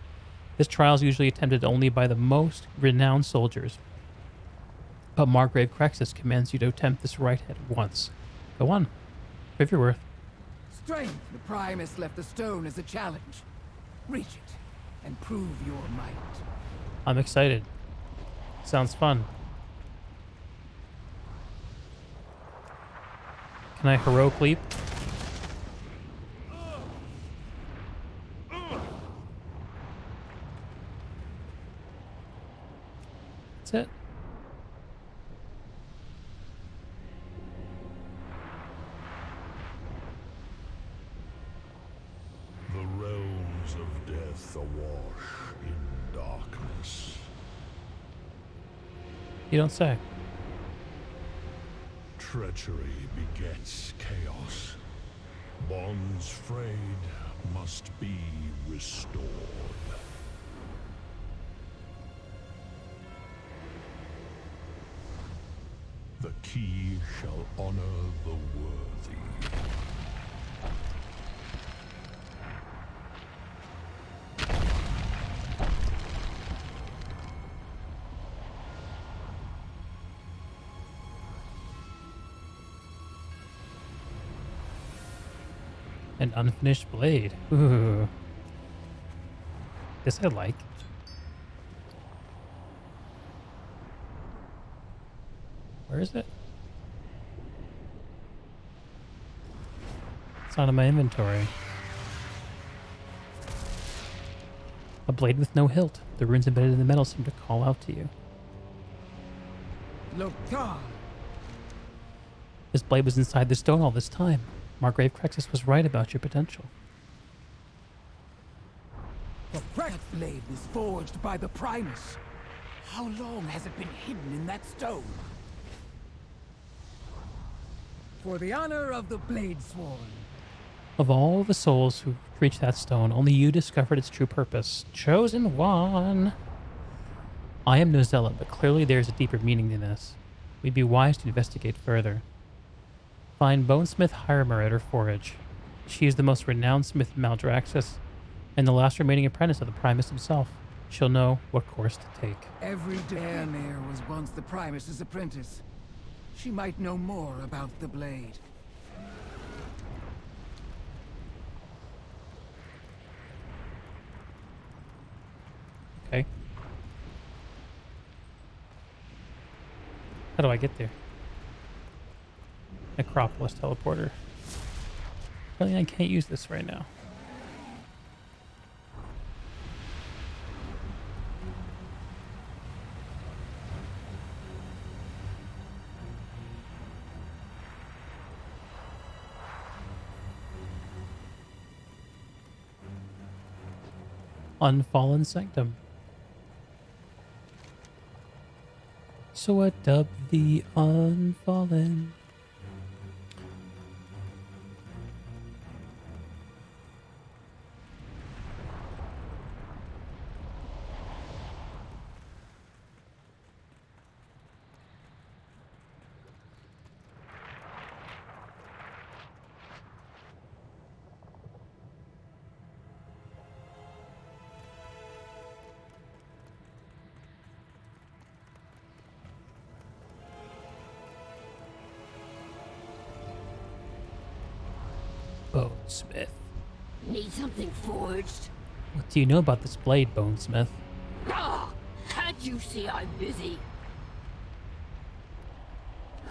This trial is usually attempted only by the most renowned soldiers. But Margrave Crexus commands you to attempt this right at once. Go on. Prove your worth. Strength. The Primus left the stone as a challenge. Reach it and prove your might. I'm excited. Sounds fun. Can I heroic leap? That's it. The realms of death awash in darkness. You don't say. Treachery begets chaos. Bonds frayed must be restored. The key shall honor the worthy. An unfinished blade. Ooh. This I like. Where is it? It's not in my inventory. A blade with no hilt. The runes embedded in the metal seem to call out to you. Look, God. This blade was inside the stone all this time. Margrave Crexus was right about your potential. The Breath Blade was forged by the Primus. How long has it been hidden in that stone? For the honor of the Blade Sworn, Of all the souls who reached that stone, only you discovered its true purpose. Chosen one. I am no zealot, but clearly there is a deeper meaning in this. We'd be wise to investigate further. Find Bonesmith Hymer at her forge. She is the most renowned smith in Maldraxxus, and the last remaining apprentice of the Primus himself. She'll know what course to take. Every Daemir was once the Primus's apprentice. She might know more about the blade. Okay. How do I get there? Necropolis teleporter. Really, I can't use this right now. Unfallen Sanctum. So I dub the Unfallen. Bonesmith. Need something forged? What do you know about this blade, Bonesmith? Ah, can't you see I'm busy?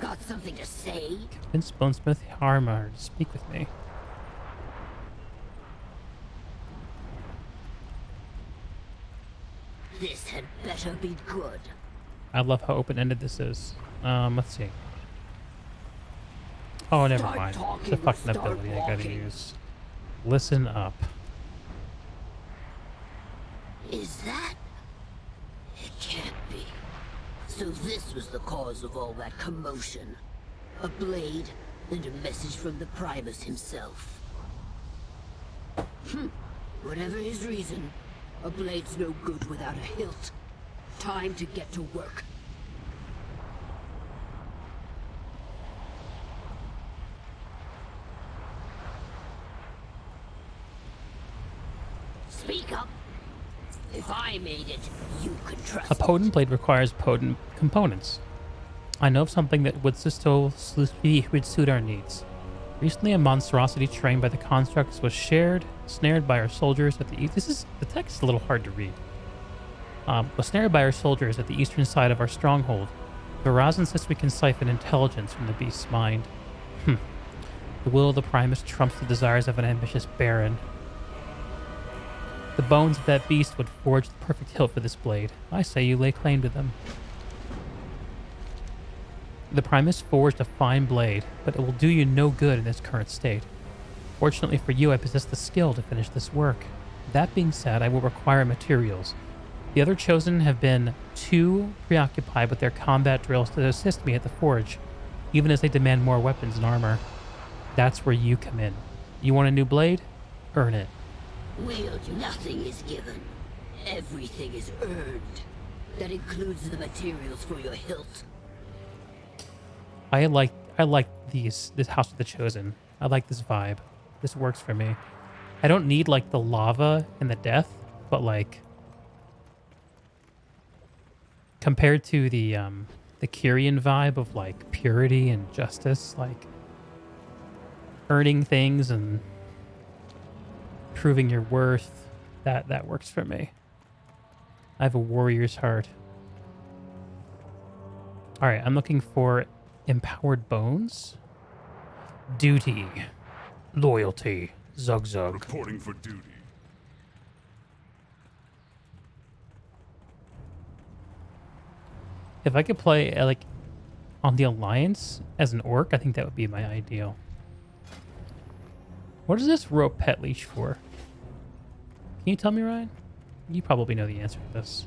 Got something to say? Convince Bonesmith Hymer to speak with me. This had better be good. I love how open-ended this is. Let's see. Oh, never Start mind. talking It's a or fucking start ability I gotta walking. use. Listen up. Is that? It can't be. So this was the cause of all that commotion. A blade and a message from the Primus himself. Whatever his reason, a blade's no good without a hilt. Time to get to work. Speak up. If I made it, you could trust A potent blade requires potent components. I know of something that would suit our needs. Recently, a monstrosity trained by the constructs was snared by our soldiers at the east. The text is a little hard to read. Was snared by our soldiers at the eastern side of our stronghold. Veraz insists we can siphon intelligence from the beast's mind. The will of the Primus trumps the desires of an ambitious baron. The bones of that beast would forge the perfect hilt for this blade. I say you lay claim to them. The Primus forged a fine blade, but it will do you no good in its current state. Fortunately for you, I possess the skill to finish this work. That being said, I will require materials. The other chosen have been too preoccupied with their combat drills to assist me at the forge, even as they demand more weapons and armor. That's where you come in. You want a new blade? Earn it. Nothing is given. Everything is earned. That includes the materials for your hilt. I like this House of the Chosen. I like this vibe. This works for me. I don't need like the lava and the death, but like compared to the Kyrian vibe of like purity and justice, like earning things and proving your worth, that works for me. I have a warrior's heart. All right, I'm looking for empowered bones, duty, loyalty, zug zug. Reporting for duty. If I could play like on the Alliance as an orc, I think that would be my ideal. What is this rope pet leash for? Can you tell me, Ryan? You probably know the answer to this.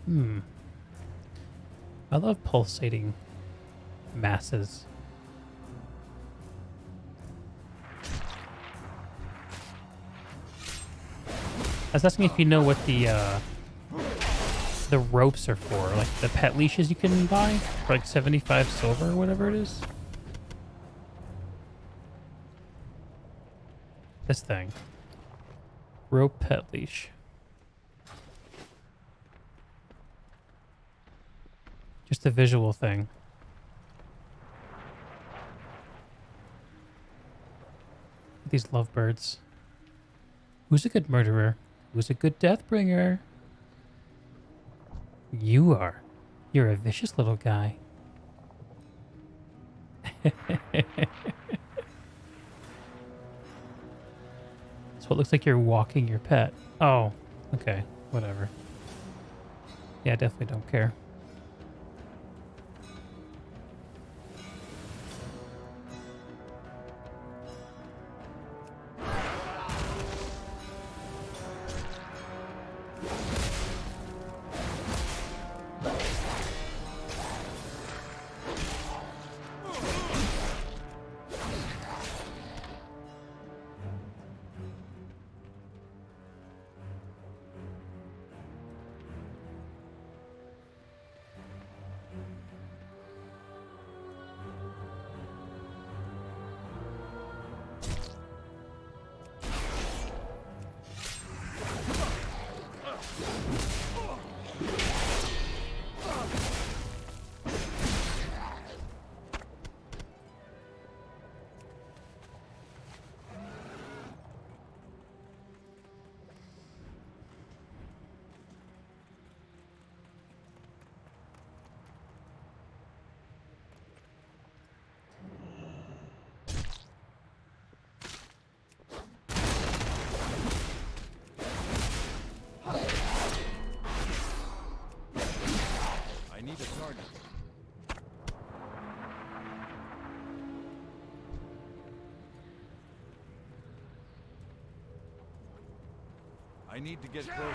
I love pulsating masses. I was asking if you know what the ropes are for, like the pet leashes you can buy for like 75 silver or whatever it is. This thing. Rope pet leash. Just a visual thing. These lovebirds. Who's a good murderer? Who's a good death bringer? You are. You're a vicious little guy. So it looks like you're walking your pet. Oh, okay. Whatever. Yeah, I definitely don't care. I need to get closer.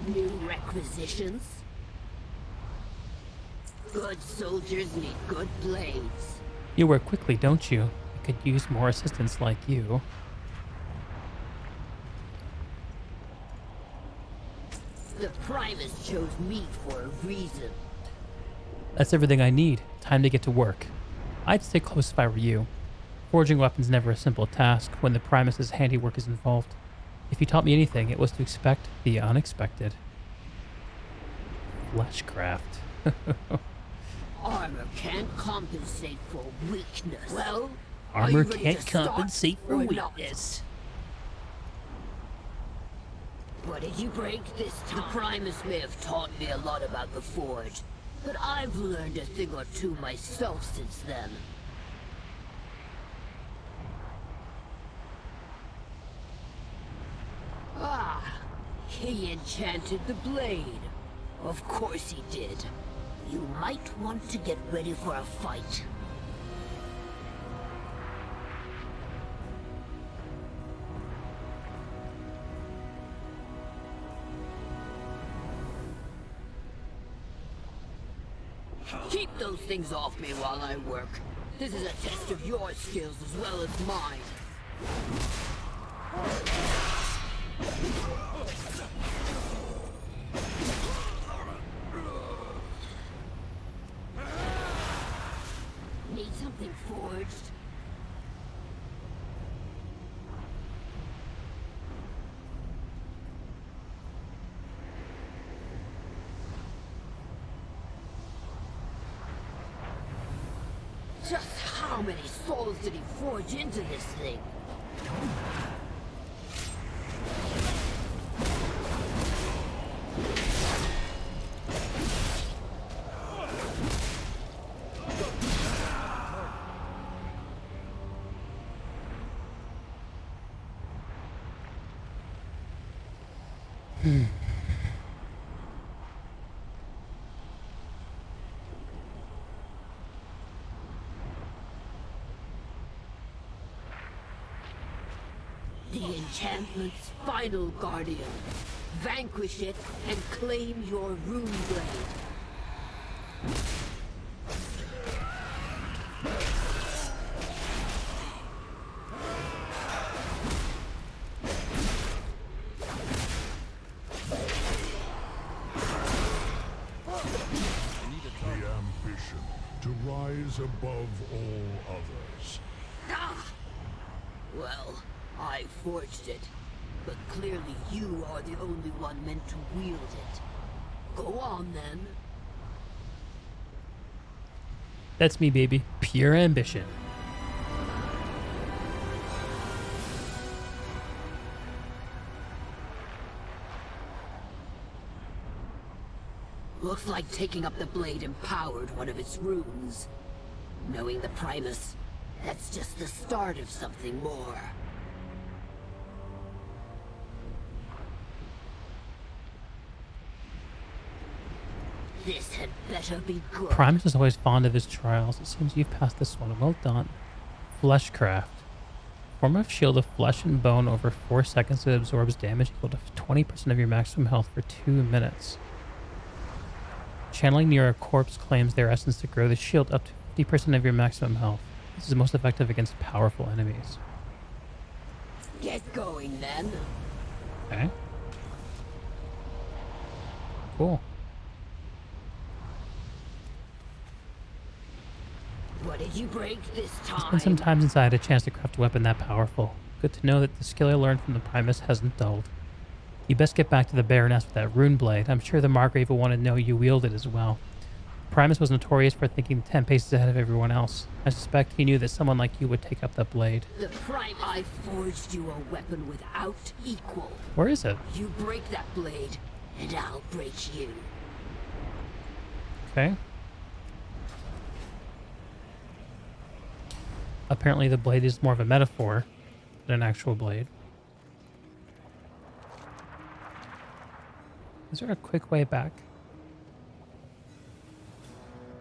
New requisitions? Good soldiers need good blades. You work quickly, don't you? I could use more assistants like you. The Primus chose me for a reason. That's everything I need. Time to get to work. I'd stay close if I were you. Forging weapons never a simple task when the Primus's handiwork is involved. If you taught me anything, it was to expect the unexpected. Fleshcraft. Armor can't compensate for weakness. Well, Armor can't compensate for weakness. What did you break this time? The Primus may have taught me a lot about the Forge, but I've learned a thing or two myself since then. Ah, he enchanted the blade. Of course he did. You might want to get ready for a fight. Keep those things off me while I work. This is a test of your skills as well as mine. Need something forged? Just how many souls did he forge into this thing? The enchantment's final guardian. Vanquish it and claim your rune blade. The ambition to rise above all others. Ah! Well, I forged it, but clearly you are the only one meant to wield it. Go on, then. That's me, baby. Pure ambition. Looks like taking up the blade empowered one of its runes. Knowing the Primus, that's just the start of something more. This had better be good. Primus is always fond of his trials. It seems you've passed this one. Well done. Fleshcraft. Form of shield of flesh and bone over 4 seconds that absorbs damage equal to 20% of your maximum health for 2 minutes. Channeling near a corpse claims their essence to grow the shield up to 50% of your maximum health. This is most effective against powerful enemies. Get going, then. Okay. Cool. What did you break this time? Spent some time since I had a chance to craft a weapon that powerful. Good to know that the skill I learned from the Primus hasn't dulled. You best get back to the Baroness with that rune blade. I'm sure the Margrave will want to know you wield it as well. Primus was notorious for thinking 10 paces ahead of everyone else. I suspect he knew that someone like you would take up that blade. The Primus. I forged you a weapon without equal. Where is it? You break that blade, and I'll break you. Okay. Apparently the blade is more of a metaphor than an actual blade. Is there a quick way back?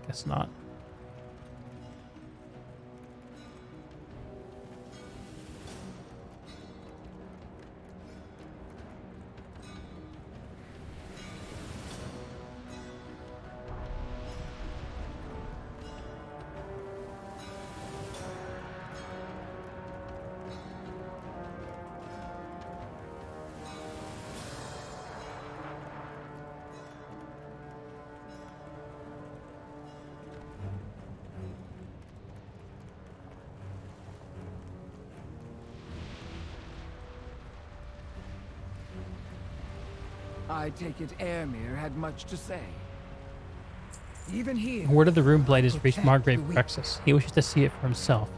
Guess not. I take it Airmere had much to say. Even here. Word of the rune blade has reached Margrave Brexus. He wishes to see it for himself.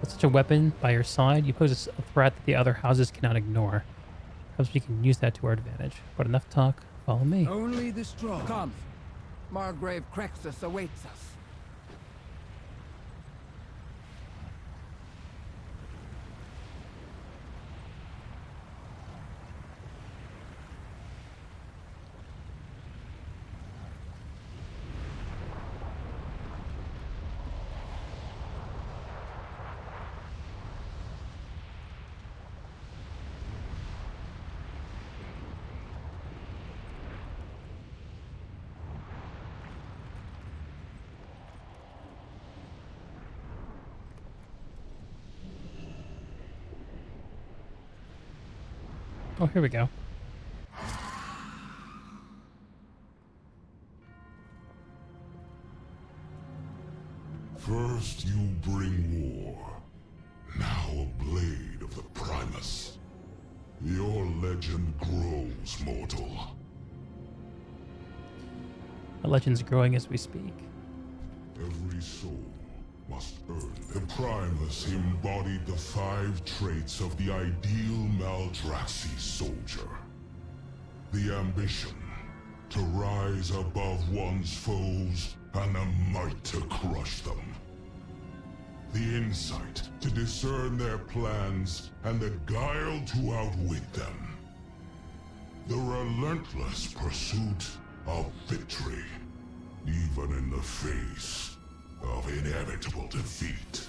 With such a weapon by your side, you pose a threat that the other houses cannot ignore. Perhaps we can use that to our advantage. But enough talk. Follow me. Only the strong. Come. Margrave Brexus awaits us. Oh, here we go. First you bring war, now a blade of the Primus. Your legend grows, mortal. The legend's growing as we speak. Every soul must earn. The Primus embodied the 5 traits of the ideal Maldraxxus soldier. The ambition to rise above one's foes and the might to crush them. The insight to discern their plans and the guile to outwit them. The relentless pursuit of victory, even in the face of inevitable defeat.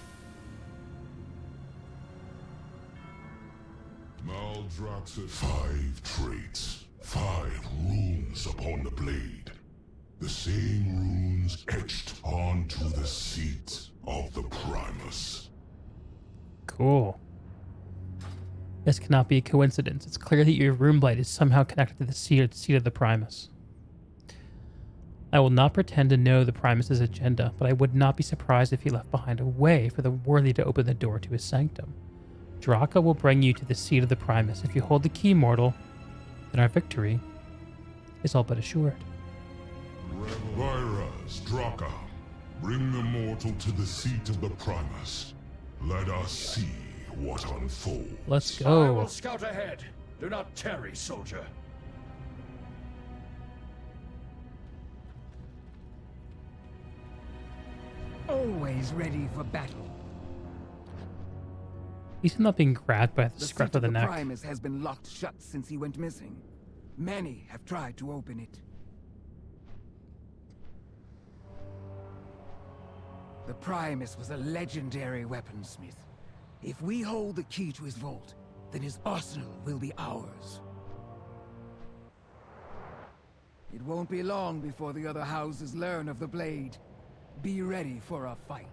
Maldraxxus. 5 traits, 5 runes upon the blade. The same runes etched onto the seat of the Primus. Cool. This cannot be a coincidence. It's clear that your rune blade is somehow connected to the seat of the Primus. I will not pretend to know the Primus's agenda, but I would not be surprised if he left behind a way for the worthy to open the door to his sanctum. Draka will bring you to the seat of the Primus. If you hold the key, mortal, then our victory is all but assured. Vyraz, Draka, bring the mortal to the seat of the Primus. Let us see what unfolds. Let's I go. will scout ahead. Do not tarry, soldier. Always ready for battle. He's not being grabbed by the The scruff seat of the the neck. Primus has been locked shut since he went missing. Many have tried to open it. The Primus was a legendary weaponsmith. If we hold the key to his vault, then his arsenal will be ours. It won't be long before the other houses learn of the blade. Be ready for a fight.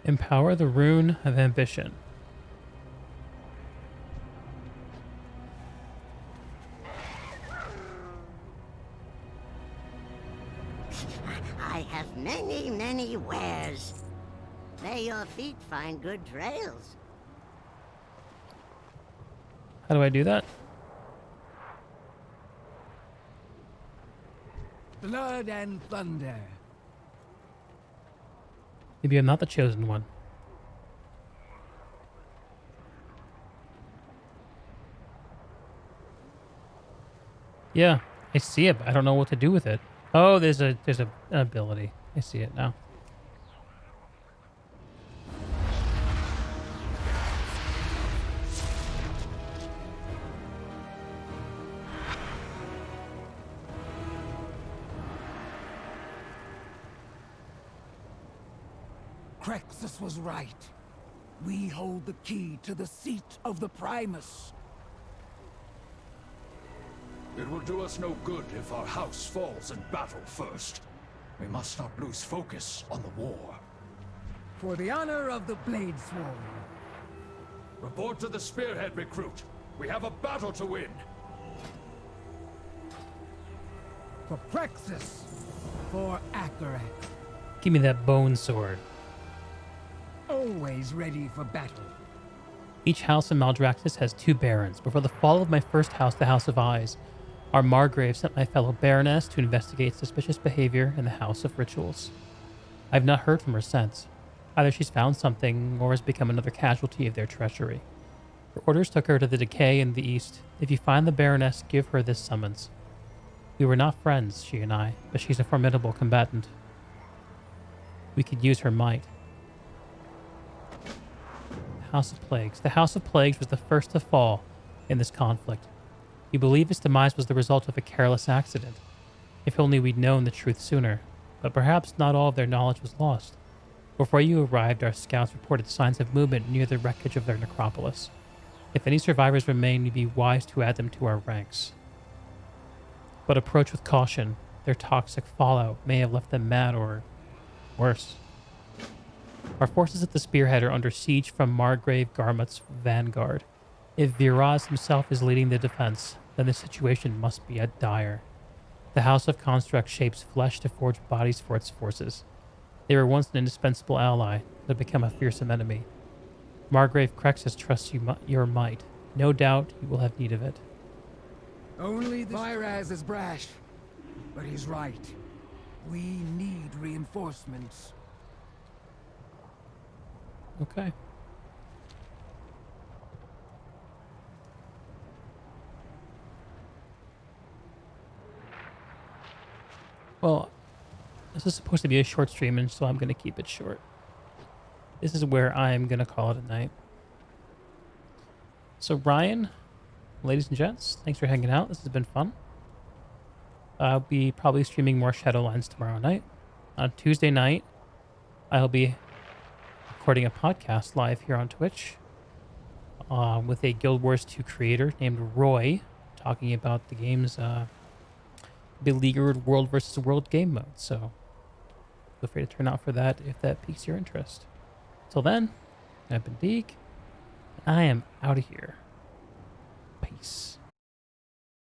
Empower the rune of ambition. I have many, many wares. May your feet find good trails. How do I do that? Blood and thunder. Maybe I'm not the chosen one. Yeah, I see it, but I don't know what to do with it. Oh, there's an ability. I see it now. Maldraxxus was right. We hold the key to the seat of the Primus. It will do us no good if our house falls in battle first. We must not lose focus on the war. For the honor of the Bladesworn. Report to the Spearhead, recruit. We have a battle to win. For Praxis. For Akarak. Give me that bone sword. Always ready for battle. Each house in Maldraxxus has 2 barons. Before the fall of my first house, the House of Eyes, our Margrave sent my fellow baroness to investigate suspicious behavior in the House of Rituals. I've not heard from her since. Either she's found something or has become another casualty of their treachery. Her orders took her to the Decay in the east. If you find the baroness, give her this summons. We were not friends, she and I, but she's a formidable combatant. We could use her might. House of Plagues. The House of Plagues was the first to fall in this conflict. We believe its demise was the result of a careless accident. If only we'd known the truth sooner. But perhaps not all of their knowledge was lost. Before you arrived, our scouts reported signs of movement near the wreckage of their necropolis. If any survivors remain, we'd be wise to add them to our ranks. But approach with caution. Their toxic fallout may have left them mad or worse. Our forces at the spearhead are under siege from Margrave Garmut's vanguard. If Viraz himself is leading the defense, then the situation must be dire. The House of Construct shapes flesh to forge bodies for its forces. They were once an indispensable ally, but have become a fearsome enemy. Margrave Crexus trusts your might. No doubt you will have need of it. Only the Viraz is brash, but he's right. We need reinforcements. Okay. Well, this is supposed to be a short stream, and so I'm going to keep it short. This is where I'm going to call it a night. So Ryan, ladies and gents, thanks for hanging out. This has been fun. I'll be probably streaming more Shadowlands tomorrow night. On Tuesday night, I'll be recording a podcast live here on Twitch with a Guild Wars 2 creator named Roy, talking about the game's beleaguered world versus world game mode. So feel free to turn out for that if that piques your interest. Till then, I've been Deke. I am out of here. Peace.